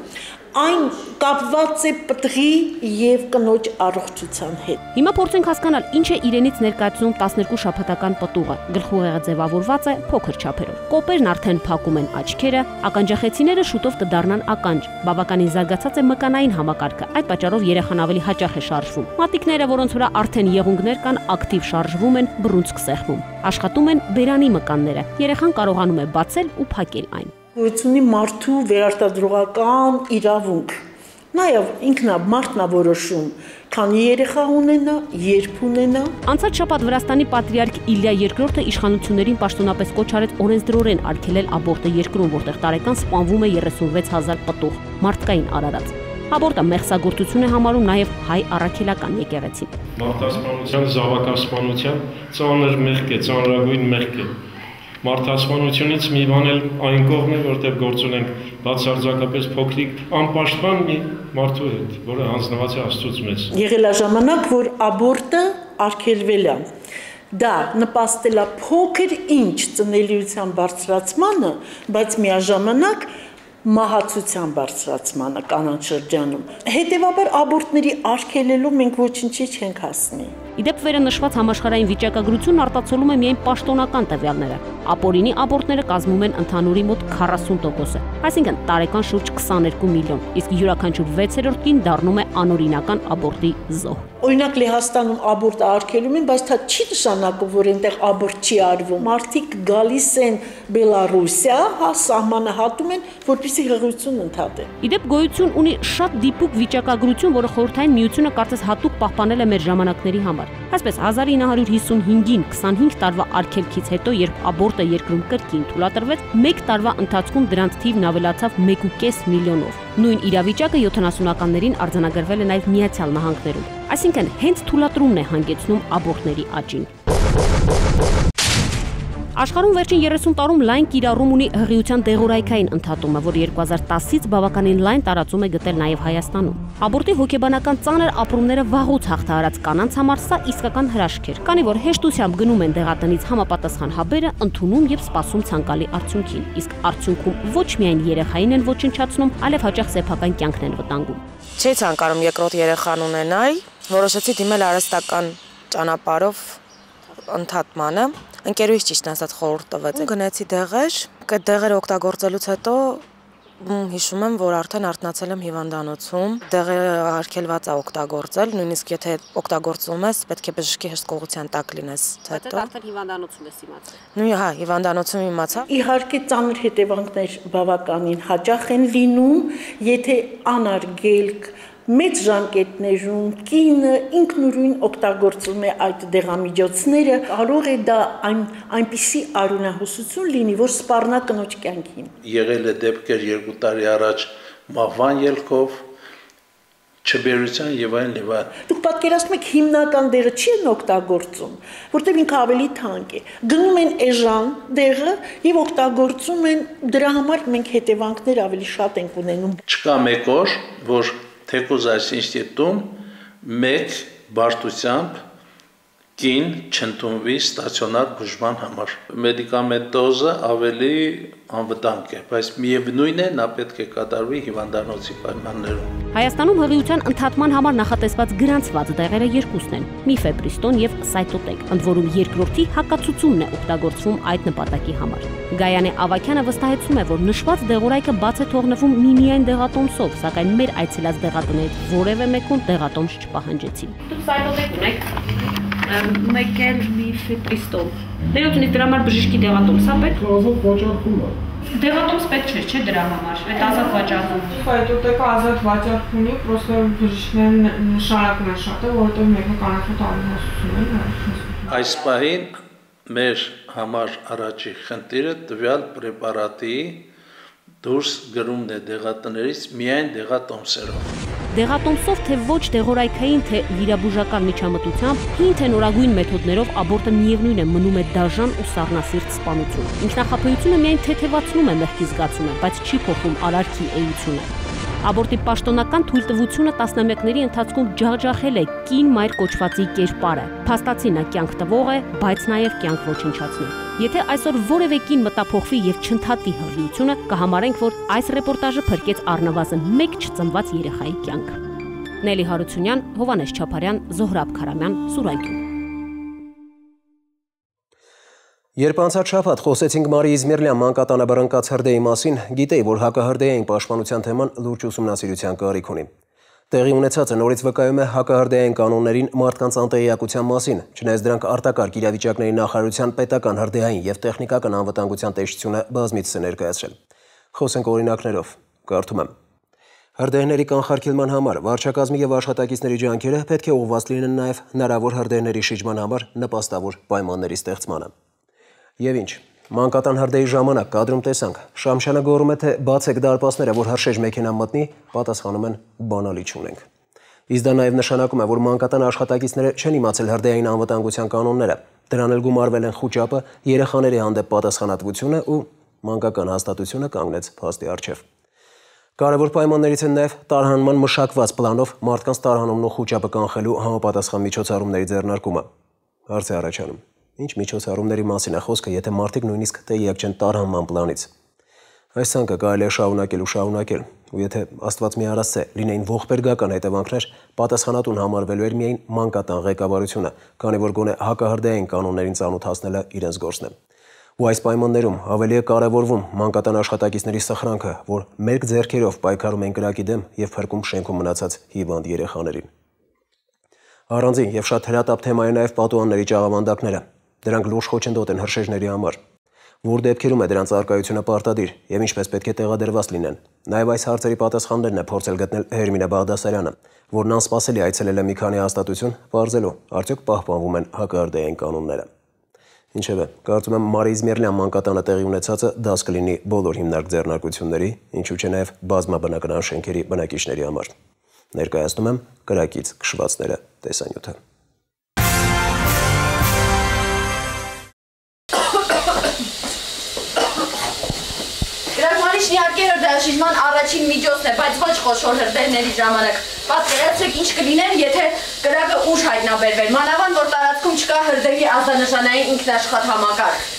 այն կապված է պտղի եւ կնոջ առողջության հետ։ Հիմա փորձենք հասկանալ ինչ է իրենից ներկայացնում 12 շաբաթական պտուղը։ Գլխուղեղը ձևավորված է փոքր չափերով։ Կոպերն արդեն փակում են աչքերը, ականջախեցիները շուտով կդառնան ականջ։ Բավականին զարգացած է մկանային համակարգը։ Այդ պատճառով երեխան ավելի հաճախ է շարժվում։ Մատիկները, որոնց վրա արդեն եղունգներ կան, ակտիվ շարժվում են, բռունցք սեղմում։ Աշխատում են բերանի մկանները։ Երեխան կարողանում է բացել ու փակել այն։ Հղիությունի մարդու վերարտադրողական իրավունք։ Նաև ինքնամարտն է որոշում, քանի երեխա ունենա, երբ ունենա։ Անցած շաբաթ Վրաստանի պատրիարք Իլյա II-ը իշխանություններին պաշտոնապես կոչ արեց օրենսդրորեն արգելել աբորտը երկրում, որտեղ տարեկան սպանվում է 36,000 պտուղ, մարդկային արարած։ Աբորտը մեղսագործություն է համարում նաև հայ առաքելական եկեղեցին։ Մարդասպանության, զավակասպանության ծանր մեղք է, ծանրագույն մեղք է։ Մարդասպանությունից մի բան էլ այն կողմ է, որտեղ գործ ունենք բացարձակապես փոքրիկ անպաշտպան մի մարդու հետ, որը հանձնված է Աստծուց մեզ։ Եղել է ժամանակ, որ աբորտը արգելվել է։ Դա նպաստել է փոքր ինչ ծնելիության բարձրացմանը, բայց միաժամանակ մահացության բարձրացմանը կանանց շրջանում։ Հետևաբար աբորտների արգելելով մենք ոչինչի չենք հասնի։ Իդեպ վերը նշված համաշխարհային վիճակագրությունն արտացոլում է միայն պաշտոնական տվյալները։ Ապօրինի աբորտները կազմում են ընդհանուրի մոտ 40%-ը, այսինքն տարեկան շուրջ 22 միլիոն, իսկ յուրաքանչյուր 6-րդ կին դառնում է անօրինական աբորտի զոհ։ Օրինակ Լեհաստանում աբորտը արգելում են, բայց դա չի նշանակում, որ այնտեղ աբորտ չի արվում։ Մարդիկ գալիս են Բելարուսիա, սահմանը հատում են, որպեսզի հղիություն ընդհատեն։ Իդեպ գոյություն ունի շատ դիպուկ վիճակագրություն, որը Խորհրդային Միությունը կարծես հատուկ պահպանել է մեր ժամանակների համար։ Այսպես 1955-ին 25 տարվա արգելքից հետո, երբ աբորտը երկրում կրկին թույլատրվեց, 1 տարվա ընթացքում դրանց թիվն ավելացավ 1.5 միլիոնով։ Նույն իրավիճակը 70-ականներին արձանագրվել է նաև Միացյալ Նահանգներում։ Այսինքն հենց թույլատրումն է հանգեցնում աբորտների աճին։ Աշխարհում վերջին 30 տարում լայն կիրառում ունի հղիության դեղորայքային ընդհատումը, որ 2010-ից բավականին լայն տարածում է գտել նաև Հայաստանում։ Աբորտի հոգեբանական ծանր ապրումները վաղուց հաղթահարած կանանց համար սա իսկական հրաշք էր, քանի որ հեշտությամբ գնում են դեղատնից համապատասխան հաբերը, ընդունում եւ սպասում ցանկալի արդյունքին, իսկ արդյունքում ոչ միայն երեխային են ոչնչացնում, այլև հաճախ սեփական կյանքն են վտանգում։ Չէի ցանկանում երկրորդ երեխան ունենալ, որոշեցի դիմել արհեստական ճանապարհով ընդհատմանը։ Ընկերուհիս ճիշտ ասած խորհուրդ տվեց։ Գնացի դեղեր, այդ դեղերը օգտագործելուց հետո հիշում եմ, որ արդեն արթնացել եմ հիվանդանոցում, դեղերը արգելված է օգտագործել, նույնիսկ եթե օգտագործում ես, պետք է բժշկի հսկողության տակ լինես, հետո։ Բայց արդեն հիվանդանոցում ես իմացել։ Նույն հա, հիվանդանոցում իմացա։ Իհարկե ծանր հետևանքներ բավականին հաճախ են լինում, եթե անարգելք մեծ ժամկետներում կինը ինքնուրույն օգտագործում է այդ դեղամիջոցները, կարող է դա այնպիսի արյունահոսություն լինի, որ սպառնա կնոջ կյանքին։ Եղել է դեպքեր 2 տարի առաջ մահվան ելքով, չբերության եւ այլն եւ այլն։ Դուք պատկերացնում եք հիմնական դեղը չի են օգտագործում, որտեղ ինքը ավելի թանկ է։ Գնում են էժան դեղը եւ օգտագործում են, դրա համար մենք հետևանքներ ավելի շատ ենք ունենում։ Չկա մեկ օր, որ թեկուզ այս ինստիտուտում մեկ բարդությամբ կին չընդունվի ստացիոնար բուժման համար։ Մեդիկամենտոզը ավելի անվտանգ է, բայց միևնույն է, նա պետք է կատարվի հիվանդանոցի պայմաններում։ Հայաստանում հղիության ընդհատման համար նախատեսված գրանցված դեղերը երկուսն են՝ Միֆեպրիստոն եւ Սայտոտեկ, ընդ որում երկրորդի հակացությունն է օգտագործվում այդ նպատակի համար։ Գայանե Ավագյանը վստահեցնում է, որ նշված դեղորայքը բաց է թողնվում միմիայն դեղատոմսով, սակայն մեր այցելած դեղատներից որևէ մեկում դեղատոմս չպահանջեցին։ Դուք Սայտոտեկ ունեք, մեկ էլ Միֆեպրիստոն։ Ներողություն, դրա համար բժշկի դեղատոմս է պետք։ Ազատ վաճառքում է։ Դեղատոմս պետք չէ, չէ դրա համար, այդ ազատ վաճառքում։ Սայտոտեկը ազատ վաճառք ունի, պրոստը բժիշկներն նշանակում են շատ է, որովհետև մեկը կանացոտ արյունահոսություն է։ Այս պահին մեր համար առաջի խնդիրը տվյալ պրեպարատի դուրս գրումն է դեղատներից միայն դեղատոմսերով։ Դեղատոմսով թե ոչ դեղորայքային, թե վիրաբուժական միջամտությամբ, հին թե նորագույն մեթոդներով աբորտը միևնույն է մնում է դաժան ու սառնասիրտ սպանություն։ Ինքնախապեյությունը միայն թեթևացնում է մեղքի զգացումը, բայց չի փոխում արարքի էությունը։ Աբորտի պաշտոնական թույլտվությունը տասնամյակների ընթացքում ջախջախել է կին մայր կոչվածի կերպարը։ Փաստացի նա կյանք տվող է, բայց նաև կյանք ոչնչացնող։ Եթե այսօր որևէ կին մտափոխվի եւ չընդհատի հղիությունը, կհամարենք, որ այս ռեպորտաժը փրկեց առնվազն 1 չծնված երեխայի կյանք։ Նելի Հարությունյան, Հովանես Չապարյան, Զոհրաբ Քարամյան, Սուրայգին։ Երբ անցած շաբաթ խոսեցինք Մարի Իզմիրլյան մանկատանաբռնկաց հրդեհի մասին, գիտեի, որ հակահրդեհային պաշտպանության թեման լուրջ ուսումնասիրության կարիք ունի։ Տեղի ունեցածը նորից վկայում է հակահրդեհային կանոններին մարդկանց անտեղյակության մասին, չնայած դրանք արտակարգ իրավիճակների նախարարության պետական հրդեհային եւ տեխնիկական անվտանգության տեսչությունը բազմիցս է ներկայացրել։ Խոսենք օրինակներով, կարդում եմ. Հրդեհների կանխարգելման համար վարչակազմի եւ աշխատակիցների ջանքերը պետք է ուղղված լինեն նաեւ հնարավոր հրդեհների շիջման համար նպաստավոր պայմանների ստեղծմանը։ Եվ ինչ, մանկատան հրդեհի ժամանակ կադրում տեսանք, Շամշյանը գոռում է, թե բացեք դարպասները, որ հրշեջ մեքենան մտնի, պատասխանում են բանալի չունենք։ Իսկ դա նաև նշանակում է, որ մանկատան աշխատակիցները չեն իմացել հրդեհային անվտանգության կանոնները, դրան էլ գումարվել են խուճապը, երեխաների հանդեպ պատասխանատվությունը ու մանկական հաստատությունը կանգնեց փաստի առջև։ Կարևոր պայմաններից են նաև տարհանման մշակված պլանով մարդկանց տարհանումն ու խուճապը կանխելու համապատասխան միջոցառումների ձեռնարկումը։ Հարց է առաջանում. Ինչ միջոցառումների մասին է խոսքը, եթե մարդիկ նույնիսկ տեղյակ չեն տարհանման պլանից։ Այս ցանկը կարելի է շարունակել ու շարունակել, ու եթե Աստված մի արասցե լինեին ողբերգական հետևանքներ, պատասխանատուն համարվելու էր միայն մանկատան ղեկավարությունը, քանի որ գոնե հակահրդեհային կանոններին ծանոթացնելը իրենց գործն է։ Ու այս պայմաններում ավելի է կարևորվում մանկատան աշխատակիցների սխրանքը, որ մերկ ձեռքերով պայքարում են կրակի դեմ եւ փրկում շենքում մնացած հիվանդ երեխաներին։ Առանձին եւ շատ հրատապ թեմա է նաեւ պատուհանների ճաղավանդակները։ Դրանք լուրջ խոչընդոտ են հրշեջների համար։ Որ դեպքերում է դրանց արկայությունը պարտադիր եւ ինչպես պետք է տեղադրված լինեն։ Նաեւ այս հարցերի պատասխաններն է փորձել գտնել Հերմինե Բաղդասարյանը, որն անսպասելի այցելել է մի քանի հաստատություն, բարձելու արդյոք պահպանվում են հակահրդեհային կանոնները։ Ինչևէ, կարծում եմ Մարի Իզմիրլյան մանկատանը տեղի ունեցածը դաս կլինի բոլոր հիմնարկ ձեռնարկությունների, ինչու չէ նաեւ բազմաբնակարան շենքերի բնակիչների համար։ Ներկայացնում եմ կրակից քշվածները տեսանյութը։ Կրակմանիչն իհարկե հրդեհաշիժման առաջին միջոցն է, բայց ոչ խոշոր հրդեհների ժամանակ։ Պատկերացրեք ինչ կլիներ, եթե կրակը ուշ հայտնաբերվեր, մանավանդ որ տարածքում չկա հրդեհի ազդանշանային ինքնաշխատ համակարգ։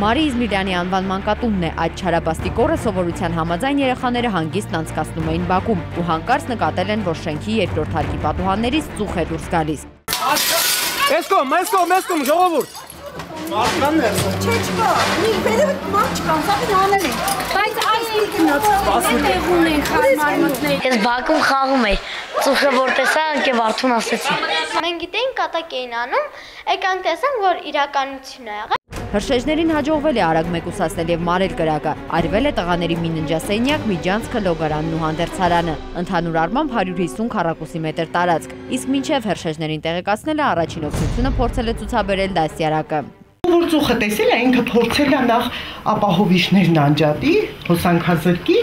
Մարի Իզմիրյանի անվան մանկատունն է, այդ չարաբաստիկ օրը սովորության համաձայն երեխաները հանգիստ անցկացնում էին բակում ու հանկարծ նկատել են, որ շենքի երկրորդ հարկի պատուհաններից ծուխ է դուրս գալիս։ Մեզ կոմ, ժողովուրդ։ Մարդկանն է։ Չէ, չկա, մի վերևը մարդ չկա, սաղին հանել են, բայց այս տեղում են խարմար մտնել։ Ես բակում խաղում էի, ծուխը որ տեսա, ընկե Վարդուն ասեցի։ Մենք գիտեինք կատակ էին անում, եկանք տեսանք, որ իրականություն է եղել։ Հրշեջներին հաջողվել է արագ մեկուսացնել եւ մարել կրակը։ Արվել է տղաների մի ննջասենյակ, միջանցքը, լոգարանն ու հանդերձարանը։ Ընդհանուր առմամբ 150 քառակուսի մետր տարածք։ Իսկ մինչև հրշեջներին տեղեկացնելը առաջին օգնությունը փորձել է ցուցաբերել դասյարակը։ Որ ծուխը տեսել է, ինքը փորձել է նախ ապահովիչներն անջատի, հոսանքազրկի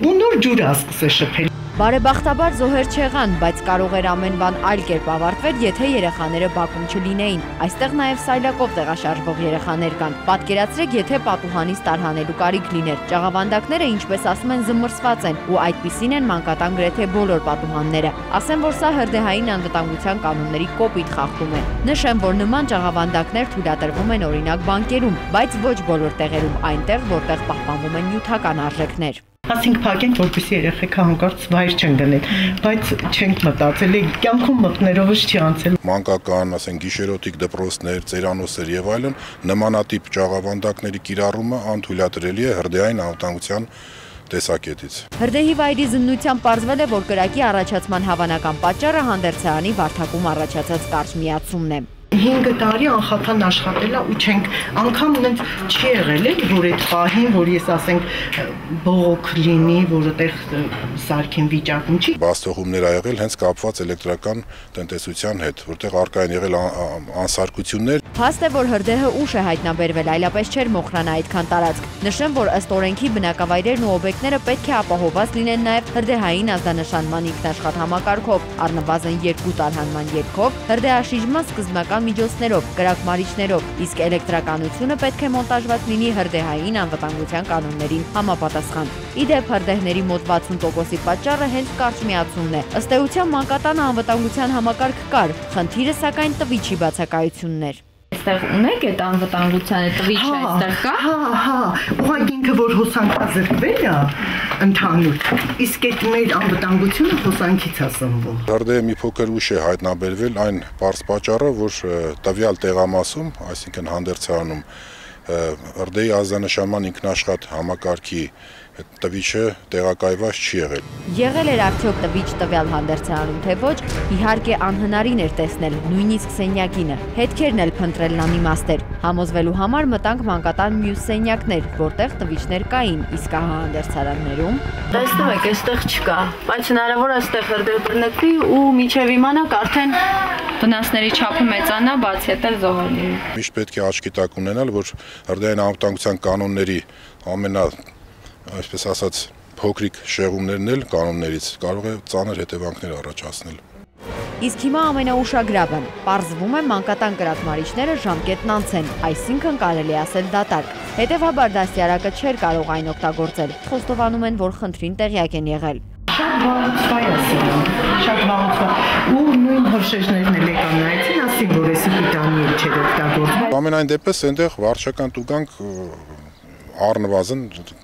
ու նոր ջուր սկսել շփել։ Բարեբախտաբար զոհեր չեղան, բայց կարող էր ամեն բան այլ կերպ ավարտվել, եթե երեխաները բակում չլինեին։ Այստեղ նաև սայլակով տեղաշարժվող երեխաներ կան։ Պատկերացրեք, եթե պատուհանից տարհանելու կարիք լիներ։ Ճաղավանդակները, ինչպես ասում են, զմռսված են, ու այդպիսին են մանկատան գրեթե բոլոր պատուհանները։ Ասեմ, որ սա հրդեհային անվտանգության կանոնների կոպիտ խախտում է։ Նշեմ, որ նման ճաղավանդակներ թույլատրվում են օրինակ բանկերում, բայց ոչ բոլոր տեղերում, այնտեղ, որտեղ պահպանվում են նյութական արժեքներ։ Ասենք փակենք, որպեսզի երեխեքը հանկարծ վայր չեն գնել, բայց չենք մտածել, կյանքում մտներովս չի անցել։ Մանկական, ասենք գիշերօթիկ դպրոցներ, ծերանոցներ եւ այլն նմանատիպ ճաղավանդակների կիրառումը անթույլատրելի է հրդեհային անվտանգության տեսակետից։ Հրդեհի վայրի զննությամբ պարզվել է, որ կրակի առաջացման հավանական պատճառը հանդերձարանի վարդակում առաջացած կարճ միացումն է։ 5 տարի անխաթան աշխատել է ու չենք անգամ նենց չի եղել է, որ այդ պահին, որ ես ասենք բողոք լինի, որ այդտեղ սարքին վիճակում չի։ Բաստողումներ ա եղել հենց կապված էլեկտրական տնտեսության հետ, որտեղ առկա են եղել անսարկություններ։ Փաստ է, որ հրդեհը ուշ է հայտնաբերվել, այլապես չէր մոխրանա այդքան տարածք։ Նշեմ, որ ըստ օրենքի բնակավայրերն ու օբյեկտները պետք է ապահովված լինեն նաև հրդեհային ազդանշանման ինքնաշխատ համակարգով, առնվազն 2 տարհանման ելքով, հրդեհաշիժման սկզբնական միջոցներով, կրակմարիչներով, իսկ էլեկտրականությունը պետք է մոնտաժված լինի հրդեհային անվտանգության կանոններին համապատասխան։ Ի դեպ, հրդեհների մոտ 60%-ի պատճառը հենց կարճ միացումն է։ Ըստ էության մանկատան անվտանգության համակարգ կար, խնդիրը սակայն տվիչի բացակայությունն էր։ Այստեղ ունեք այդ անվտանգության տվիչը այստեղ կա։ Հա, ուղղակի ինքը որ հոսանքազրկվել է ընդհանուր, իսկ այդ մեր անվտանգությունը հոսանքից է սնվում։ Հրդեհը մի փոքր ուշ է հայտնաբերվել այն բարձ պատճառը, որ տվյալ տեղամասում, այսինքն հանդերձարանում հրդեհի ազդանշանման ինքնաշխատ համակարգի տվիչը տեղակայված չի եղել։ Եղել էր արդյոք տվիչ տվյալ հանդերձարանում, թե ոչ, իհարկե անհնարին էր տեսնել, նույնիսկ սենյակինը, հետքերն էլ փնտրելն անիմաստ էր։ Համոզվելու համար մտանք մանկատան մյուս սենյակներ, որտեղ տվիչներ կային, իսկ ահա հանդերձարաններում։ Տեսնում եք, այստեղ չկա, բայց հնարավոր է այստեղ հրդեհ բռնկվի ու միջև իմանաք արդեն վնասների չափը մեծանա, բացի այդ էլ զոհերի։ Միշտ պետք է աչքի տակ ունենալ, որ հրդեհային անվտանգության կանոնների այսպես ասած փոքրիկ շեղումներն էլ կանոններից կարող է ծանր հետևանքներ առաջացնել։ Իսկ հիմա ամենաուշագրավը, պարզվում է մանկատան կրակմարիչները ժամկետն անց են, այսինքն կարելի ասել դատարկ։ Հետևաբար դաստիարակը չէր կարող այն օգտագործել, խոստովանում են, որ խնդրին տեղյակ են եղել։ Շատ վաղուց շատ վաղուց ու նույն հրշեջներն էլ եկան նայեցին, ասին, որ էսի պիտանի չէր օգտագործվում։ Ամենայն դեպս այնտեղ վարչական տուգանք առնվազն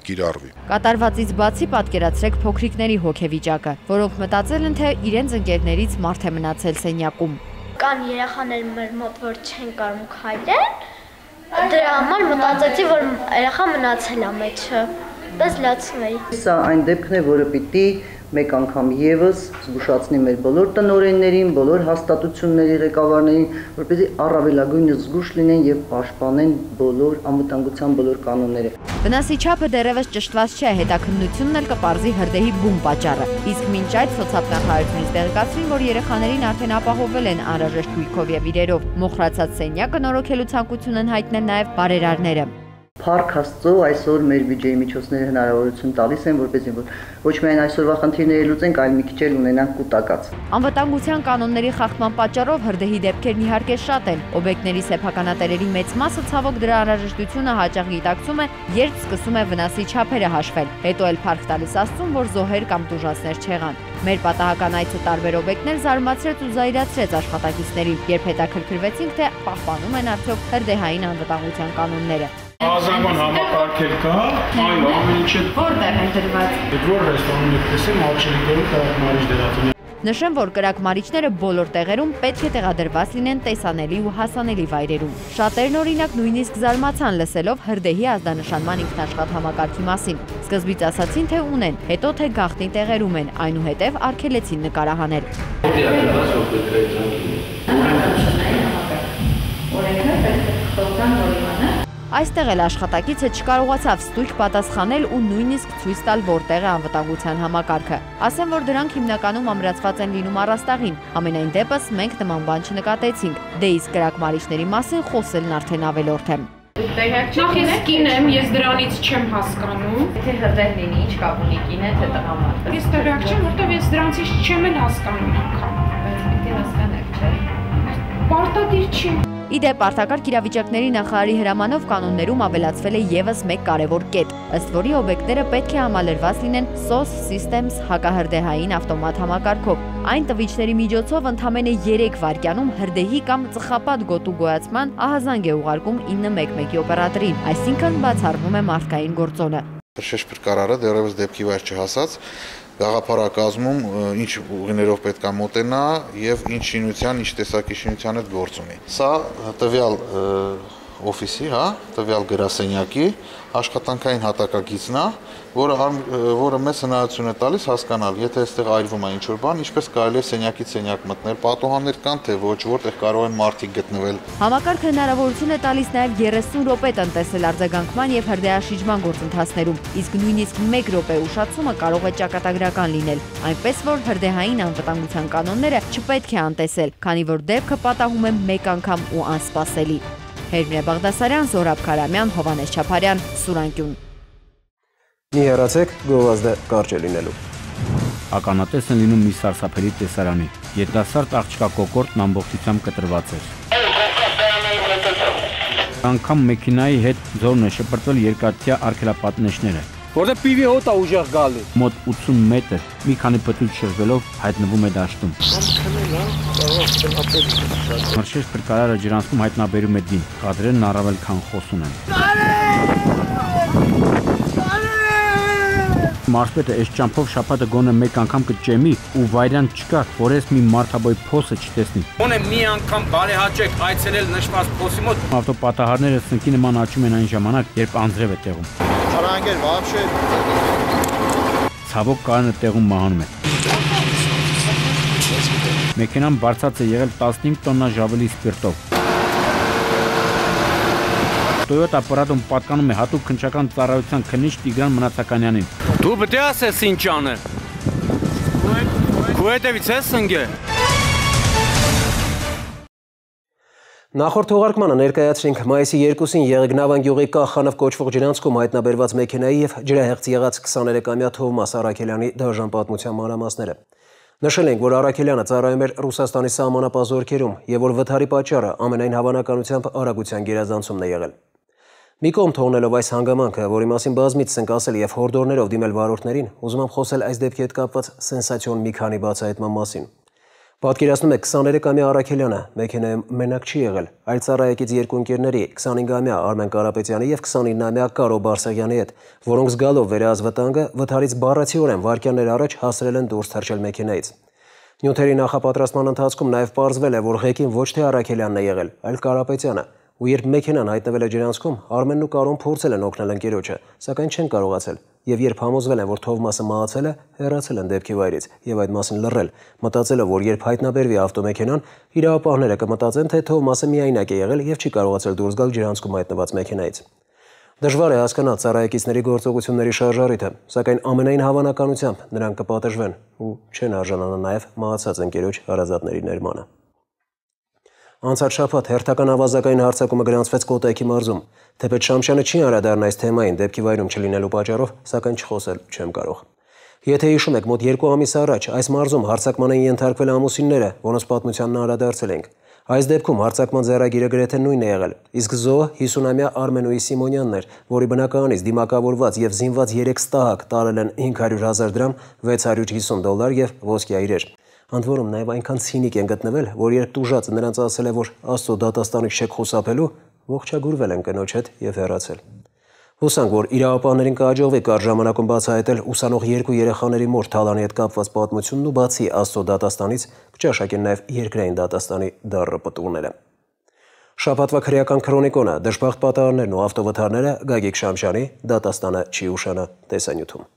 կիրառվի։ Կատարվածից բացի պատկերացրեք փոքրիկների հոգեվիճակը, որոնք մտածել են, թե իրենց ընկերներից մարդ է մնացել սենյակում։ Կան երեխաներ մեր մոտ, որ չեն կարող քայլել, դրա համար մտածեցի, որ երեխա մնացել է մեջը, պես լացում էի։ Սա այն դեպքն է, որը պիտի մեկ անգամ եւս զգուշացնի մեր բոլոր տնօրեններին, բոլոր հաստատությունների ղեկավարներին, որպեսզի առավելագույնս զգուշ լինեն եւ պաշտպանեն բոլոր անվտանգության բոլոր կանոնները։ Վնասի չափը դեռևս ճշտված չէ, հետաքննությունն էլ կպարզի հրդեհի բում պատճառը։ Իսկ մինչ այդ սոցիալնախարարությունից տեղեկացրին, որ երեխաներին արդեն ապահովել են անհրաժեշտ հույքով եւ իրերով։ Մոխրացած սենյակը նորոգելու ցանկություն են հայտնել նաեւ բարերարները։ Փառք Աստծո, այսօր մեր բյուջեի միջոցները հնարավորություն տալիս են, որպեսզի ոչ միայն այսօրվա խնդիրները լուծենք, այլ մի քիչ էլ ունենանք կուտակած։ Անվտանգության կանոնների խախտման պատճառով հրդեհի դեպքերն իհարկե շատ են։ Օբյեկտների սեփականատերերի մեծ մասը ցավոք դրա անհրաժեշտությունը հաճախ գիտակցում է, երբ սկսում է վնասի չափերը հաշվել։ Հետո էլ փառք տալիս Աստծուն, որ զոհեր կամ տուժածներ չեղան։ Մեր պատահական այցը տարբեր օբյեկտներ զարմացրեց ու զայրացրեց աշխատակիցներին, երբ հետաքրքրվեցինք, թե պահպանում են արդյոք հրդեհային անվտանգության կանոնները։ Ազգական համակարգեր կա, այո, ամեն ինչը որտեղ են դրված։ Որ ռեստորանում եք տեսել, մաչելիկերում կրակմարիչ դրած են։ Նշեմ, որ կրակմարիչները բոլոր տեղերում պետք է տեղադրված լինեն տեսանելի ու հասանելի վայրերում։ Շատերն օրինակ նույնիսկ զարմացան լսելով հրդեհի ազդանշանման ինքնաշխատ համակարգի մասին։ Սկզբից ասացին, թե ունեն, հետո թե գաղտնի տեղերում են, այնուհետև արգելեցին նկարահանել։ Այստեղ էլ աշխատակիցը չկարողացավ ստույգ պատասխանել ու նույնիսկ ցույց տալ որտեղ է անվտանգության համակարգը։ Ասեմ, որ դրանք հիմնականում ամրացված են լինում առաստաղին։ Ամենայն դեպս մենք նման բան չնկատեցինք։ Դե իսկ կրակմարիչների մասին խոսելն արդեն ավելորդ է։ Նախ ես կին եմ, ես դրանից չեմ հասկանում։ Եթե հրդեհ լինի, ինչ կապ ունի կին է, թե տղամարդը։ Ես տեղյակ չեմ, որտեղ ես դրանից չեմ էլ հասկանում անգամ։ Բայց պիտի հասկանաք, չէ՞։ Պարտադիր չի։ Իդեպ արտակարգ իրավիճակների նախարարի հրամանով կանոններում ավելացվել է եւս մեկ կարևոր կետ, ըստ որի օբյեկտները պետք է համալրված լինեն SOS Systems հակահրդեհային ավտոմատ համակարգով։ Այն տվիչների միջոցով ընդամենը 3 վայրկյանում հրդեհի կամ ծխապատ գոտու գոյացման ահազանգ է ուղարկում 911-ի օպերատորին, այսինքն բացառվում է մարդկային գործոնը։ Շեշտկարարը դեռևս դեպքի վայր չհասած գաղափարակազմում ինչ ուղիներով պետք է մոտենա եւ ինչ շինության, ինչ տեսակի շինության հետ գործ ունի։ Սա տվյալ օֆիսի, տվյալ գրասենյակի աշխատանքային հատակագիծն է, որը մեզ հնարավորություն է տալիս հասկանալ, եթե այստեղ այրվում է ինչ-որ բան, ինչպես կարելի է սենյակից սենյակ մտնել, պատոհաններ կան թե ոչ, որտեղ կարող են մարդիկ գտնվել։ Համակարգը հնարավորություն է տալիս նաև 30 րոպե տնտեսել արձագանքման եւ հրդեհաշիջման գործընթացներում, իսկ նույնիսկ 1 րոպե ուշացումը կարող է ճակատագրական լինել, այնպես որ հրդեհային անվտանգության կանոնները չպետք է անտեսել, քանի որ դեպքը պատահում է մեկ անգամ ու անսպասելի։ Հերմինե Բաղդասարյան, Զորաբ Քարամյան, Հովանես Չապարյան, Սուրանկյուն։ Մի հեռացեք, գովազդը կարճ է լինելու։ Ականատես են լինում մի սարսափելի տեսարանի։ Երիտասարդ աղջկա կոկորդն ամբողջությամբ կտրված էր։ Անգամ մեքենայի հետ ձորն է շպրտվել երկաթյա արգելապատնեշները։ Որտե պիվի հոտ է ուժեղ գալի։ Մոտ 80 մետր, մի քանի պտույտ շրջվելով հայտնվում է դաշտում։ Մրշեջ փրկարարը ջրանցքում հայտնաբերում է դին, կադրերն առավել քան խոսուն են։ Մարզպետը այս ճամփով շաբաթը գոնե մեկ անգամ կճեմի ու վայրան չկա, որ ես մի մարդաբոյ փոսը չտեսնի։ Գոնե մի անգամ բարեհաճեք այցելել նշված փոսի մոտ։ Ավտոպատահարները սնկի նման աճում են այն ժամանակ, երբ անձրև է տեղում։ Հարանգեր вообще Ցավոք կարանը տեղում մահանում է։ Մեքենան բարձած է եղել 15 տոննա ժավելի սպիրտով։ Toyota Prado-ն պատկանում է հատուկ քննչական ծառայության քննիչ Տիգրան Մնացականյանին։ Դու պետք է ասես ինչ անը։ Քո հետևից ես ընկե։ Նախորդ թողարկմանը ներկայացրինք մայիսի 2-ին Եղեգնավան գյուղի Կախանով կոչվող ջրանցքում հայտնաբերված մեքենայի եւ ջրահեղձ եղած 23-ամյա Թովմաս Արաքելյանի դաժան պատմության մանրամասները։ Նշել ենք, որ Արաքելյանը ծառայում էր Ռուսաստանի սահմանապահ զորքերում եւ որ վթարի պատճառը ամենայն հավանականությամբ արագության գերազանցումն է եղել։ Մի կողմ թողնելով այս հանգամանքը, որի մասին բազմից ենք ասել եւ հորդորներով դիմել վարորդներին, ուզում եմ խոսել այս դեպքի հետ կապված սենսացիոն մի քանի բացահայտման մասին։ Պատկերացնում է 23-ամյա Արաքելյանը մեքենայում մենակ չի եղել, այլ ծառայեկից երկու ընկերների 25-ամյա Արմեն Կարապետյանի եւ 29-ամյա Կարո Բարսեղյանի հետ, որոնք զգալով վերահաս վտանգը վթարից բառացիորեն վայրկյաններ առաջ հասրել են դուրս թռչել մեքենայից։ Նյութերի նախապատրաստման ընթացքում նաև պարզվել է, որ ղեկին ոչ թե Արաքելյանն է եղել, այլ Կարապետյանը, ու երբ մեքենան հայտնվել է ջրանցքում, Արմենն ու Կարոն փորձել են օգնել ընկերոջը, սակայն չեն կարողացել, եւ երբ համոզվել են, որ թողմասը մահացել է, հեռացել են դեպքի վայրից եւ այդ մասին լռել, մտածելով, որ երբ հայտնաբերվի ավտոմեքենան, իրավապահները կմտածեն, թե թողմասը միայնակ է եղել եւ չի կարողացել դուրս գալ ջրանցքում հայտնված մեքենայից։ Դժվար է հասկանալ ծառայեկիցների գործողությունների շարժառիթը, սակայն ամենայն հավանականությամբ նրանք կպատժվեն ու չեն արժանանա նաև մահացած ընկերոջ հարազատների ներմանը։ Անցած շաբաթ հերթական ավազակային հարձակումը գրանցվեց Կոտայքի մարզում, թեպետ Շամշյանը չի անդրադառնա այս թեմային դեպքի վայրում չլինելու պատճառով, սակայն չխոսել չեմ կարող։ Եթե հիշում եք, մոտ 2 ամիս առաջ այս մարզում հարձակման են ենթարկվել ամուսինները, որոնց պատմությանն անդրադարձել ենք։ Այս դեպքում հարձակման ձեռագիրը գրեթե նույնն է եղել, իսկ զոհը 50-ամյա Արմենուհի Սիմոնյանն էր, որի բնակարանից դիմակավորված եւ զինված 3 ստահակ տարել են 500,000 դրամ, $650 եւ ոսկե այրեր։ Ընդ որում նաև այնքան ցինիկ են գտնվել, որ երբ տուժածը նրանց ասել է, որ Աստծո դատաստանից չեք խուսափելու, ողջագուրվել են կնոջ հետ եւ հեռացել։ Հուսանք, որ իրավապահներին կհաջողվի կարճ ժամանակում բացահայտել ուսանող 2 երեխաների մոր Թալանի հետ կապված պատմությունն ու բացի Աստծո դատաստանից կճաշակեն նաև երկրային դատաստանի դառը պտուղները։ Շաբաթվա քրեական քրոնիկոնը, դժբախտ պատահարներն ու ավտովթարները Գագիկ Շամշյանի դատաստանը չի ուշանա տեսանյութում։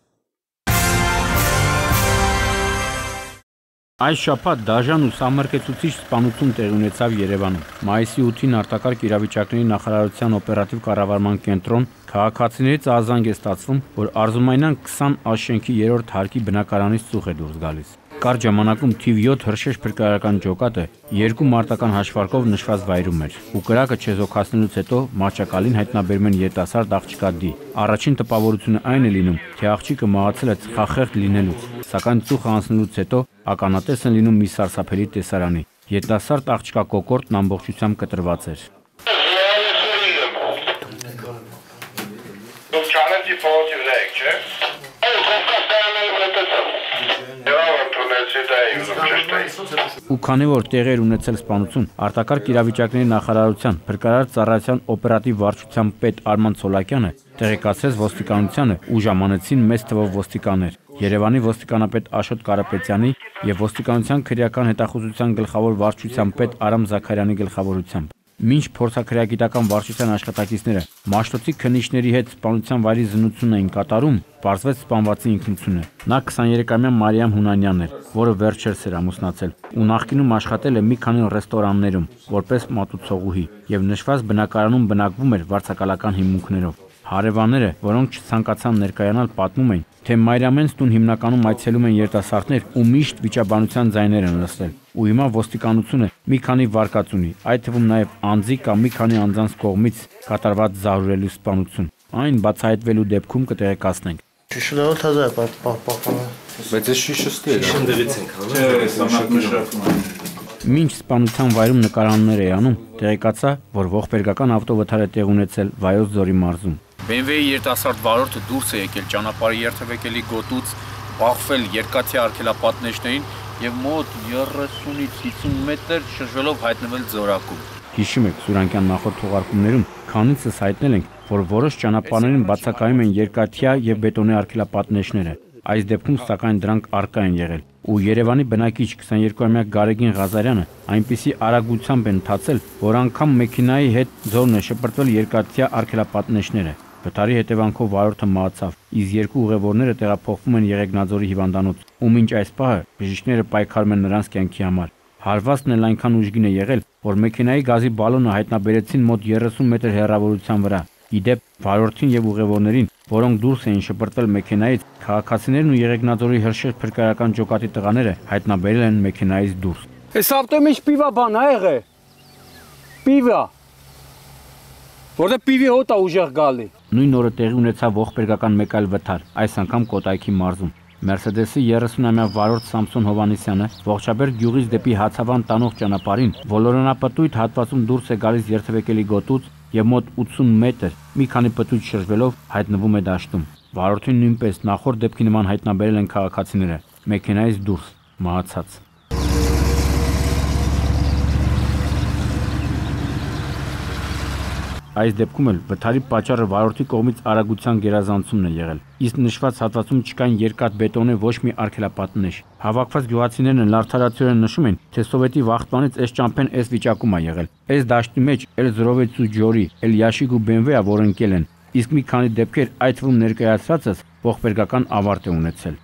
Այս շաբաթ դաժան ու սահմռկեցուցիչ սպանություն տեղի ունեցավ Երևանում։ Մայիսի 8-ին արտակարգ իրավիճակների նախարարության օպերատիվ կառավարման կենտրոն քաղաքացիներից ահազանգ է ստացվում, որ Արզումայնյան 20 աշենքի 3-րդ հարկի բնակարանից ծուխ է դուրս գալիս։ Կարճ ժամանակում թիվ 7 հրշեջ փրկարարական ջոկատը 2 մարտական հաշվարկով նշված վայրում էր, ու կրակը չեզոքացնելուց հետո մարճակալին հայտնաբերում են երիտասարդ աղջկա Դ։ Առաջին տպավորությունը այն է լինում, թե աղջիկը մահացել է ծխախեղտ լինելուց, սակայն ծուխը անցնելուց հետո ականատես են լինում մի սարսափելի տեսարանի։ Երիտասարդ աղջկա կոկորդն ամբողջությամբ կտրված էր։ Ու քանի որ տեղեր ունեցել սպանություն, արտակարգ իրավիճակների նախարարության փրկարար ծառայության օպերատիվ վարչության պետ Արման Ցոլակյանը տեղեկացրեց ոստիկանությանը ու ժամանեցին մեծ թվով ոստիկաններ։ Երևանի ոստիկանապետ Աշոտ Կարապետյանի եւ ոստիկանության քրեական հետախուզության գլխավոր վարչության պետ Արամ Զաքարյանի գլխավորությամբ։ Մինչ փորձաքրեագիտական վարչության աշխատակիցները մաշտոցի քննիչների հետ սպանության վայրի զննություն էին կատարում, պարզվեց սպանվածի ինքնությունը։ Նա 23-ամյա Մարիամ Հունանյանն էր, որը վերջերս էր ամուսնացել ու նախկինում աշխատել է մի քանի ռեստորաններում որպես մատուցողուհի եւ նշված բնակարանում բնակվում էր վարձակալական հիմունքներով։ Հարևանները, որոնք չցանկացան ներկայանալ, պատմում են, թե Մարիամենց տուն հիմնականում այցելում են երիտասարդներ ու միշտ վիճաբանության ձայներ են լսել։ Ու հիմա ոստիկանությունը մի քանի վարկած ունի, այդ թվում նաև անձի կամ մի քանի անձանց կողմից կատարված զահուրելու սպանություն։ Այն բացահայտվելու դեպքում կտեղեկացնենք։ Շիշը 8000 պահպանում։ Բայց այս շիշը ստի է։ Շնդերից ենք, Մինչ սպանության վայրում նկարաններ է անում, տեղեկացա, որ ողբերգական ավտովթար է տեղ ունեցել Վայոց ձորի մարզում։ BMW-ի երիտասարդ վարորդը դուրս է եկել ճանապարհի երթևեկելի գոտուց, բախվել երկաթյա արգելապատնեշներին եւ մոտ 30-ից 50 մետր շրջելով հայտնվել ձորակում։ Հիշում եք, Սուրանկյան նախորդ թողարկումներում քանիցս հայտնել ենք, որ որոշ ճանապարհներին բացակայում են երկաթյա եւ բետոնե արգելապատնեշները։ Այս դեպքում սակայն դրանք առկա են եղել, ու Երևանի բնակիչ 22-ամյա Գարեգին Ղազարյանը այնպիսի արագությամբ են ընթացել, որ անգամ մեքենայի հետ ձորն է շպրտվել երկաթյա արգելապատնեշները։ Վթարի հետևանքով վարորդը մահացավ, իսկ երկու ուղևորները տեղափոխվում են Եղեգնաձորի հիվանդանոց, ու մինչ այս պահը բժիշկները պայքարում են նրանց կյանքի համար։ Հարվածն էլ այնքան ուժգին է եղել, որ մեքենայի գազի բալոնը հայտնաբերեցին մոտ 30 մետր հեռավորության վրա։ Իդեպ վարորդին եւ ուղևորներին, որոնք դուրս էին շպրտել մեքենայից, քաղաքացիներն ու Եղեգնաձորի հրշեջ փրկարարական ջոկատի տղաները հայտնաբերել են մեքենայից դուրս։ Այս ավտոմեջ պիվա բան ա եղե։ Պիվա։ Որտե պիվի հոտ ա ուժեղ գալի։ Նույն օրը տեղի ունեցավ ողբերգական մեկ այլ վթար, այս անգամ Կոտայքի մարզում։ Մերսեդեսի 30-ամյա վարորդ Սամսոն Հովանեսյանը Ողջաբերդ գյուղից դեպի Հացավան տանող ճանապարհին ոլորանապտույտ հատվածում դուրս է գալիս երթևեկելի գոտուց եւ մոտ 80 մետր մի քանի պտույտ շրջվելով հայտնվում է դաշտում։ Վարորդին նույնպես նախորդ դեպքի նման հայտնաբերել են քաղաքացիները, մեքենայից դուրս մահացած։ Այս դեպքում էլ վթարի պատճառը վարորդի կողմից արագության գերազանցումն է եղել։ Իսկ նշված հատվածում չկային երկաթբետոնե ոչ մի արգելապատնեշ։ Հավաքված գյուղացիներն լարդարացիորեն նշում են, թե սովետի վախտանից այս ճամփեն այս վիճակում է եղել։ Այս դաշտի մեջ էլ զրովեցու ջորի, էլ Յաշիկ ու BMW-ը որ ընկել են։ Իսկ մի քանի դեպքեր այդ թվում ներկայացրածս ողբերգական ավարտ է ունեցել։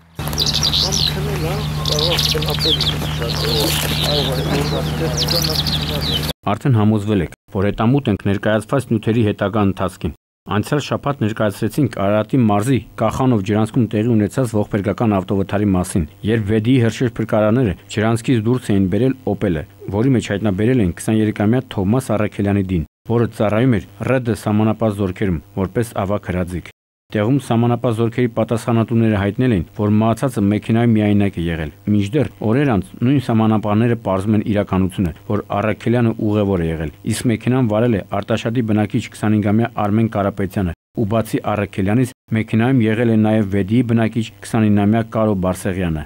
Արդեն համոզվել եք, որ հետամուտ ենք ներկայացված նյութերի հետագա ընթացքին։ Անցյալ շաբաթ ներկայացրեցինք Արարատի մարզի Կախանով ջրանցքում տեղի ունեցած ողբերգական ավտովթարի մասին, երբ Վեդիի հրշեջ փրկարանները ջրանցքից դուրս էին բերել Օպելը, որի մեջ հայտնաբերել են 23-ամյա Թովմաս Առաքելյանի դին, որը ծառայում էր ՌԴ սահմանապահ զորքերում որպես ավագ հրաձիգ։ Տեղում սահմանապահ զորքերի պատասխանատուները հայտնել են, որ մահացածը մեքենայի միայնակ է եղել։ Մինչդեռ օրեր անց նույն սահմանապահները պարզում են իրականությունը, որ Առաքելյանը ուղևոր է եղել, իսկ մեքենան վարել է Արտաշատի բնակիչ 25-ամյա Արմեն Կարապետյանը, ու բացի Առաքելյանից մեքենայում եղել է նաև Վեդիի բնակիչ 29-ամյա Կարո Բարսեղյանը։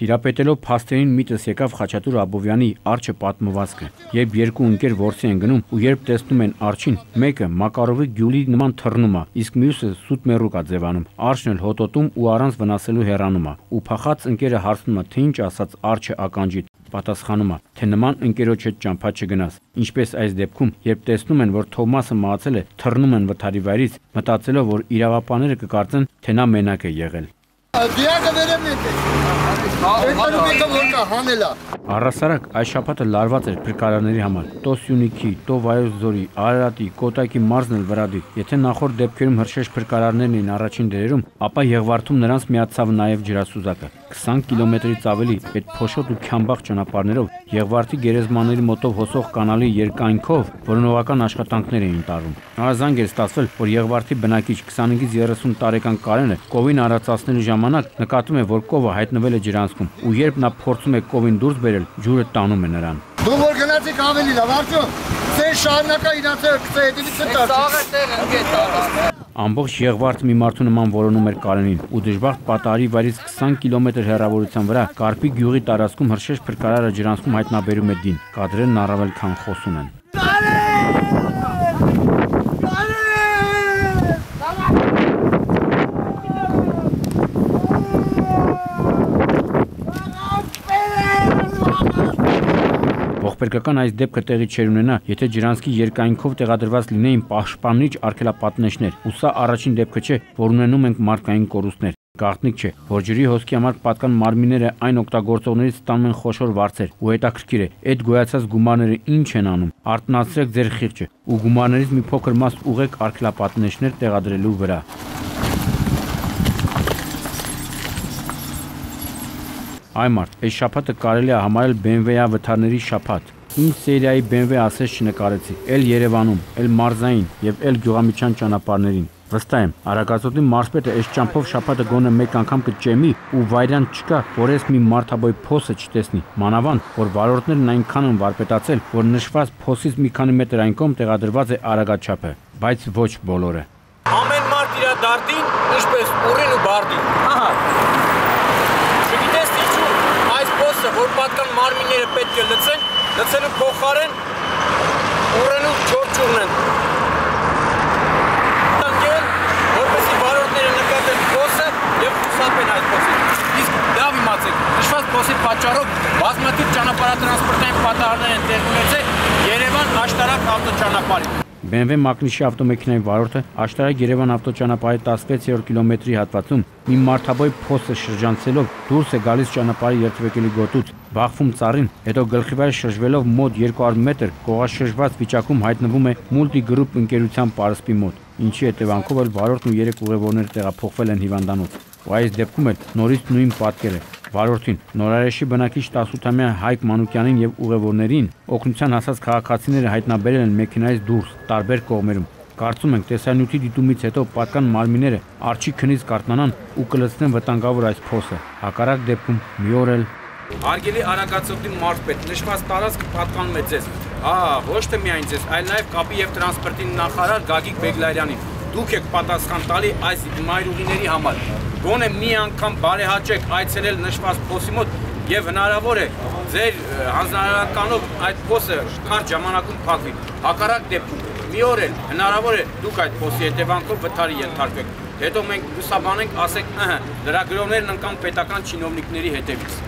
Տիրապետելով փաստերին միտս եկավ Խաչատուր Աբովյանի Արջը պատմվածքը, երբ երկու ընկեր որսի են գնում ու երբ տեսնում են Արջին, մեկը Մակարովի գյուլի նման թռնում է, իսկ մյուսը սուտ մեռուկ է ձևանում, Արջն էլ հոտոտում ու առանց վնասելու հեռանում է, ու փախած ընկերը հարցնում է, թե ինչ ասաց Արջը ականջիդ, պատասխանում է, թե նման ընկերոջ հետ ճամփա չգնաս։ Ինչպես այս դեպքում, երբ տեսնում են, որ Թովմասը մահացել է, թռնում են վթարի վայրից, մտածելով, որ իրավապահները կկարծեն, թե նա մենակ է եղել։ Առհասարակ այս շաբաթը լարված էր փրկարանների համար։ Տո Սյունիքի, Տո Վայոց ձորի, Արարատի, Կոտայքի մարզն էլ վրադի։ Եթե նախորդ դեպքերում հրշեջ փրկարաններն էին առաջին դերերում, ապա Եղվարդում նրանց միացավ նաև ջրասուզակը։ 20 կիլոմետրից ավելի այդ փոշոտ ու քյամբախ ճանապարհներով Եղվարդի գերեզմանների մոտով հոսող կանալի երկայնքով որոնողական աշխատանքներ էին տարվում։ Ազանգ էր ստացվել, որ Եղվարդի բնակիչ 25-ից 30 տարեկան Կարենը կովին արածացնելու ժամանակ նկատում է, որ կովը հայտնվել է ջրանցքում, ու երբ նա փորձում է կովին դուրս բերել, ջուրը տանում է նրան։ Դու որ գնացիք ավելի լավ, արդյոք ձեր շարունակա իրանց հետևից չտար։ Ամբողջ Եղվարդը մի մարդու նման որոնում էր Կարենին, ու դժբախտ պատահարի վայրից 20 կիլոմետր հեռավորության վրա Կարպի գյուղի տարածքում հրշեջ փրկարարը ջրանցքում հայտնաբերում է դին։ Կադրերն առավել քան խոսուն են։ Ողբերգական այս դեպքը տեղի չէր ունենա, եթե ջրանցքի երկայնքով տեղադրված լինեին պաշտպանիչ արգելապատնեշներ, ու սա առաջին դեպքը չէ, որ ունենում ենք մարդկային կորուստներ։ Գաղտնիք չէ, որ ջրի հոսքի համար պատկան մարմինները այն օգտագործողներից ստանում են խոշոր վարձեր, ու հետաքրքիր է, այդ գոյացած գումարները ինչ են անում։ Արտնացրեք ձեր խիղճը ու գումարներից մի փոքր մաս ուղեք արգելապատնեշներ տեղադրելու վրա։ Այ մարդ, այս շաբաթը կարելի է համարել BMW-ա վթարների շաբաթ։ Ինչ սերիայի BMW ասես չնկարեցի, էլ Երևանում, էլ մարզային եւ էլ գյուղամիջյան ճանապարհներին։ Վստահ եմ, Արագածոտի մարզպետը այս ճամփով շաբաթը գոնե մեկ անգամ կճեմի ու վայրան չկա, որ այս մի մարդաբոյ փոսը չտեսնի։ Մանավանդ, որ վարորդներն այնքան են վարպետացել, որ նշված փոսից մի քանի մետր այն կողմ տեղադրված է արագաչափը, բայց ոչ բոլորը։ Ամեն մարդ իր դարտին, ինչպես ուռին ու բարդին։ Ահա։ Չգիտես ինչու այս փոսը, որ պատկան մարմինները պետք է լցեն, լցելու փոխարեն ուռեն ու չորչուրն են։ Փոսի պատճառով բազմաթիվ ճանապարհատրանսպորտային պատահարներ են տեղի ունեցել Երևան Աշտարակ ավտոճանապարհին։ BMW Մակնիշի ավտոմեքենայի վարորդը Աշտարակ-Երևան ավտոճանապարհի 16-րդ կիլոմետրի հատվածում մի մարդաբոյ փոսը շրջանցելով դուրս է գալիս ճանապարհի երթվեկելի գոտուց, բախվում ծառին, հետո գլխիվայր շրջվելով մոտ 200 մետր կողաշրջված վիճակում հայտնվում է Multi-Group ընկերության պարսպի մոտ, ինչի հետևանքով էլ վարորդն ու 3 ուղևորներ տեղափոխվել են հիվանդանոց։ Ու այս դեպքում էլ նորից նույն պատկերը։ Վարորդին, Նորարեշի բնակիչ 18-ամյա Հայկ Մանուկյանին եւ ուղևորներին օգնության հասած քաղաքացիները հայտնաբերել են մեքենայից դուրս տարբեր կողմերում։ Կարծում ենք տեսանյութի դիտումից հետո պատկան մարմինները արջի քնից կարտնանան ու կլցնեն վտանգավոր այս փոսը։ Հակառակ դեպքում մի օր էլ Հարգելի Արագածոտի մարզպետ, նշված տարածքը պատկանում է ձեզ։ Ոչ թե միայն ձեզ, այլ նաև կապի եւ տրանսպորտի նախարար Գագիկ Բեգլարյանին։ դուք եք պատասխան տալի այս մայրուղիների համար։ Գոնե մի անգամ բարեհաճեք այցելել նշված փոսի մոտ եւ հնարավոր է ձեր հանձնարարականով այդ փոսը քարտ ժամանակում փակվի։ Հակառակ դեպքում մի օր էլ հնարավոր է դուք այդ փոսի հետևանքով վթարի ենթարկվեք։ Հետո մենք լուսաբանենք, ասենք, լրագրողներն ընկան պետական չինովնիկների հետևից։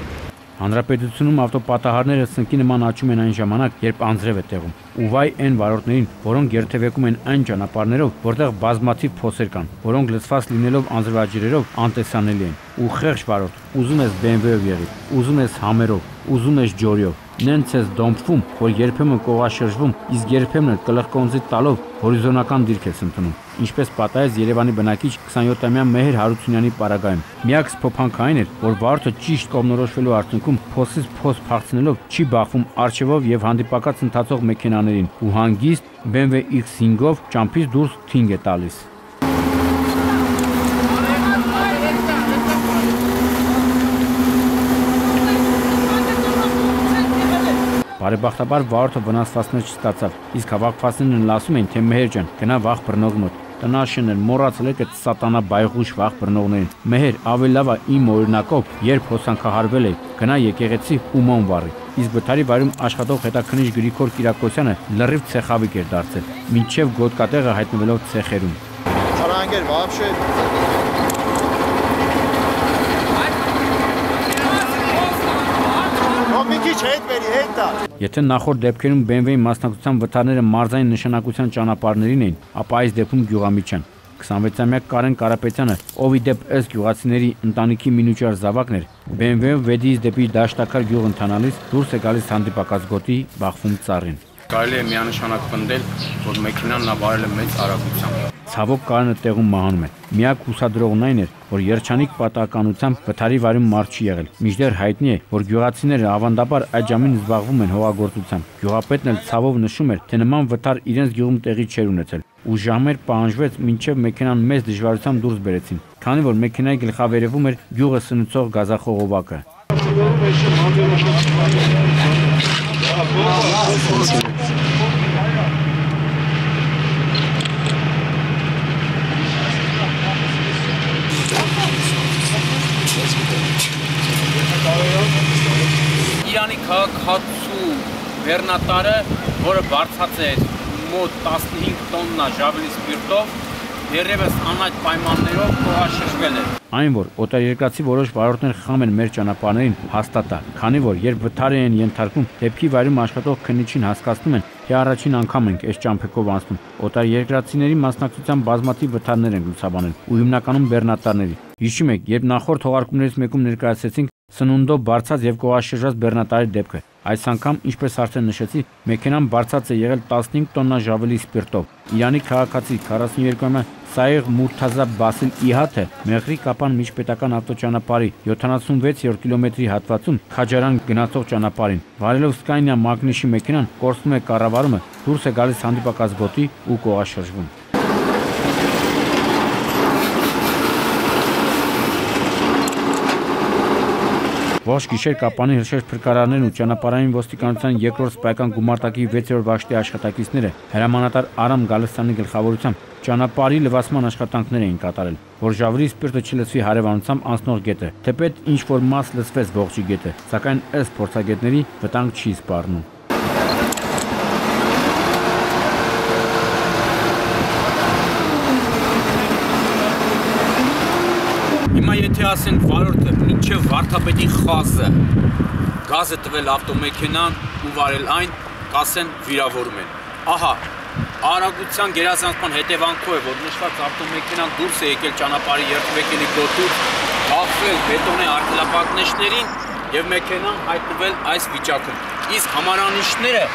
Հանրապետությունում ավտոպատահարները սնկի նման աճում են այն ժամանակ, երբ անձրև է տեղում։ Ու վայ այն վարորդներին, որոնք երթևեկում են այն ճանապարհներով, որտեղ բազմաթիվ փոսեր կան, որոնք լցված լինելով անձրևաջրերով անտեսանելի են։ Ու խեղճ վարորդ, ուզում ես BMW-ով եղի, ուզում ես Hummer-ով, ուզում ես Jory-ով, նենց ես դոմփվում, որ երբեմն կողաշրջվում, իսկ երբեմն կլղկոնձի տալով հորիզոնական դիրք ես ընդունում։ Ինչպես պատահեց Երևանի բնակիչ 27-ամյա Մեհեր Հարությունյանի պարագայում։ Միակ սփոփանքը այն էր, որ վարորդը ճիշտ կողմնորոշվելու արդյունքում փոսից փոս փախցնելով չի բախվում առջևով եւ հանդիպակաց ընթացող մեքենաներին ու հանգիստ BMW X5-ով ճամփից դուրս թինգ է տալիս։ Բարեբախտաբար վարորդը վնասվածքներ չստացավ, իսկ հավաքվածներն ասում էին, թե Մեհեր ջան, գնա վաղ բռնողի մոտ։ Տնաշենն մոռացել եք այդ սատանա բայղուշ վաղ բռնողներին։ Մեհեր, ավելի լավ է իմ օրինակով, երբ հոսանքահարվել է, գնա եկեղեցի ու մոմ վառի։ Իսկ վթարի վայրում աշխատող հետաքննիչ Գրիգոր Կիրակոսյանը լրիվ ցեխավիկ էր դարձել, մինչև գոտկատեղը հայտնվելով ցեխերում։ Արանգեր, вообще Եթե նախորդ դեպքերում BMW-ի մասնակցության վթարները մարզային նշանակության ճանապարհներին էին, ապա այս դեպքում գյուղամիջյան 26-ամյա Կարեն Կարապետյանը, ով ի դեպ ըստ գյուղացիների ընտանիքի մինուճար զավակն էր, BMW-ով վեդիից դեպի Դաշտակար գյուղ ընթանալիս դուրս է գալիս հանդիպակաց գոտի, բախվում ծառին։ Կարելի է միանշանակ պնդել, որ մեքենան նավարել է մեծ արագությամբ։ Ցավոք Կարենը տեղում մահանում է։ Միակ հուսադրողն այն էր, որ երջանիկ պատահականությամբ վթարի վայրում մարդ չի եղել։ Մինչդեռ հայտնի է, որ գյուղացիները ավանդաբար այդ ժամին զբաղվում են հողագործությամբ։ Գյուղապետն էլ ցավով նշում էր, թե նման վթար իրենց գյուղում տեղի չէր ունեցել։ Ու ժամեր պահանջվեց, մինչև մեքենան մեծ դժվարությամբ դուրս բերեցին, քանի որ մեքենայի գլխավերևում էր գյուղը սնուցող գազախողովակը։ Իրանի քաղաքացու վերնատարը, որը բարձած է մոտ 15 տոննա ժավելի սպիրտով, դեռևս անհայտ պայմաններով կողաշրջվել է։ Այն, որ օտարերկրացի որոշ վարորդներ խամ են մեր ճանապարհներին, հաստատ է, քանի որ երբ վթար են ենթարկվում, դեպքի վայրում աշխատող քննիչին հասկացնում են, թե առաջին անգամ ենք այս ճամփեքով անցնում։ Օտարերկրացիների մասնակցության բազմաթիվ վթարներ են լուսաբանել, ու հիմնականում բեռնատարների։ Հիշում եք, երբ նախորդ թողարկումներից մեկում ներկայացրեցինք սնունդով բարձած եւ կողաշրջած բեռնատարի դեպքը։ Այս անգամ, ինչպես արդեն նշեցի, մեքենան բարձած է եղել 15 տոննա ժավելի սպիրտով։ Իրանի քաղաքացի 42-ամյա Սայեղ Մուրթազա Բասիլ Իհաթը Մեխրի Կապան միջպետական ավտոճանապարհի 76-րդ կիլոմետրի հատվածում Քաջարան գնացող ճանապարհին վարելով Scania Magnishi մեքենան կորցնում է կառավարումը, դուրս է գալիս հանդիպակաց գոտի ու կողաշրջվում։ Ողջ գիշեր Կապանի հրշեջ փրկարարներն ու ճանապարհային ոստիկանության երկրորդ սպայական գումարտակի 6-րդ վաշտի աշխատակիցները հրամանատար Արամ Գալստյանի գլխավորությամբ ճանապարհի լվացման աշխատանքներ էին կատարել, որ ժավրի սպիրտը չլցվի հարևանությամբ անցնող գետը, թեպետ ինչ որ մաս լցվեց ողջի գետը, սակայն ըստ փորձագետների վտանգ չի սպառնում։ Հիմա եթե ասենք վարորդը մինչև վարդապետի խազը գազը տվել ավտոմեքենան ու վարել այն, կասեն վիրավորում են։ Ահա, արագության գերազանցման հետևանքով է, որ նշված ավտոմեքենան դուրս է եկել ճանապարհի երթվեկելի գոտուց, բախվել բետոնե արգելապատնեշներին եւ մեքենան հայտնվել այս վիճակում։ Իսկ համարանիշները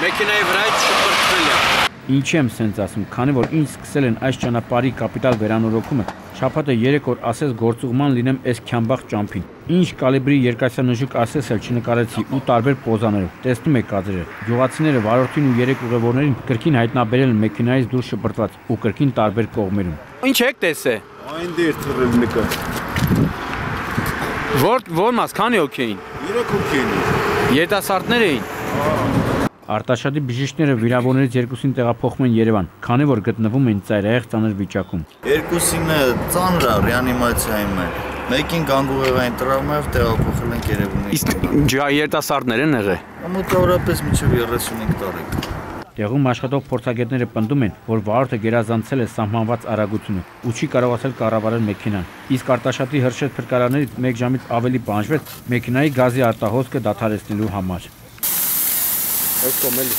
մեքենայի վրայից շպրտվել են։ Ինչի եմ սենց ասում, քանի որ ինձ սկսել են այս ճանապարհի կապիտալ վերանորոգումը, շաբաթը 3 օր ասես գործուղման լինեմ այս քյամբախ ճամփին։ Ինչ կալիբրի երկաթյունուժուկ ասես էլ չնկարեցի ու տարբեր պոզաներով։ Տեսնում եք կադրերը։ Գյուղացիները վարորդին ու 3 ուղևորներին կրկին հայտնաբերել մեքենայից դուրս շպրտված ու կրկին տարբեր կողմերում։ Ինչ եք տեսե։ Այն դեր թռել մեկը։ Որ մաս քանի հոգի էին։ 3 հոգի էին։ Երիտասարդներ էին։ Արտաշատի բժիշկները վիրավորներից երկուսին տեղափոխում են Երևան, քանի որ գտնվում են ծայրահեղ ծանր վիճակում։ Երկուսինը ծանր է ռեանիմացիայում են։ Մեկին գանգուղեղային տրավմայով տեղափոխել են Երևանի։ Իսկ երիտասարդներ են եղել։ Մոտավորապես մինչև 35 տարեկան։ Տեղում աշխատող փորձագետները պնդում են, որ վարորդը գերազանցել է սահմանված արագությունը ու չի կարողացել կառավարել մեքենան։ Իսկ Արտաշատի հրշեջ փրկարարներից 1 ժամից ավելի բանջվեց մեքենայի գազի արտահոսքը դադարեցնելու համար։ Այս կոմելի։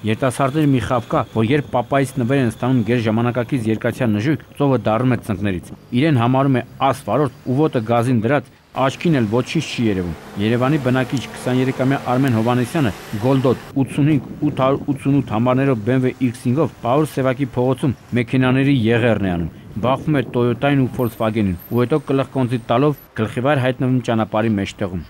Երիտասարդների մի խավ կա, որ երբ պապայից նվեր են ստանում գեր ժամանակակից երկաթյա նժույգ, ծովը դառնում է ծնկներից։ Իրեն համարում է աս վարորդ ու ոտը գազին դրած, աչքին էլ ոչինչ չի երևում։ Երևանի բնակիչ 23-ամյա Արմեն Հովհաննիսյանը Գոլդոտ 85-888 համարներով BMW X5-ով Պաուլ Սևակի փողոցում մեքենաների եղերն է անում։ Բախվում է Toyota-ին ու Volkswagen-ին ու հետո կլխկոնձի տալով գլխիվայր հայտնվում ճանապարհի մեջտեղում։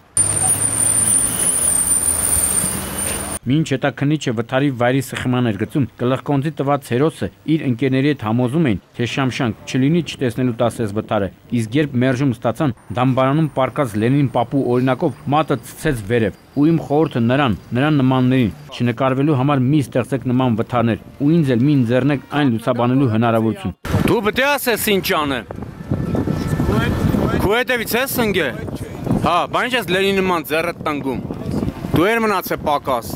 Մինչ հետաքննիչը վթարի վայրի սխման էր գծում, գլխկոնձի տված հերոսը իր ընկերների հետ համոզում էին, թե շամշանք չլինի չտեսնելու տասես վթարը, իսկ երբ մերժում ստացան, դամբարանում պարկած Լենին պապու օրինակով մատը ցցեց վերև, ու իմ խորհուրդը նրան նմաններին, չնկարվելու համար մի ստեղծեք նման վթարներ, ու ինձ էլ մի ընձեռնեք այն լուսաբանելու հնարավորություն։ Դու պետք է ասես ինչ անը։ Քո հետևից ես ընկե։ Հա, բայց ես Լենինի նման ձեռդ տնգում։ Դու էր մնացե պակաս։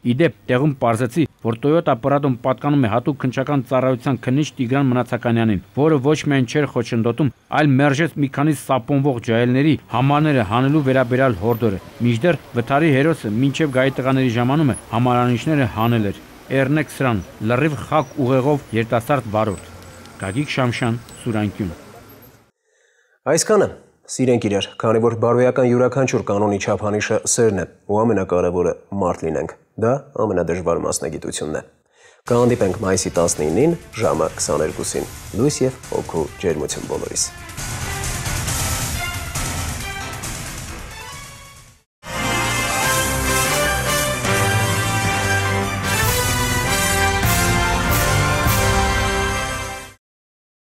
Իդեպ տեղում պարզեցի, որ Toyota Prado-ն պատկանում է հատուկ քննչական ծառայության քննիչ Տիգրան Մնացականյանին, որը ոչ միայն չէր խոչընդոտում, այլ մերժեց մի քանի սապոնվող ջահելների համարները հանելու վերաբերյալ հորդորը։ Մինչդեռ վթարի հերոսը մինչև գայի տղաների ժամանումը համարանիշները հանել էր։ Էրնեք սրան, լրիվ խակ ուղեղով երիտասարդ վարորդ։ Գագիկ Շամշյան, Սուրանկյուն։ Այսքանը սիրենք իրար, քանի որ բարոյական յուրաքանչյուր կանոնի չափանիշը սերն է ու ամենակարևորը մարդ լինենք։ Դա ամենադժվար մասնագիտությունն է։ Կհանդիպենք մայիսի 19-ին ժամը 22-ին։ Լույս և հոգու ջերմություն բոլորիս։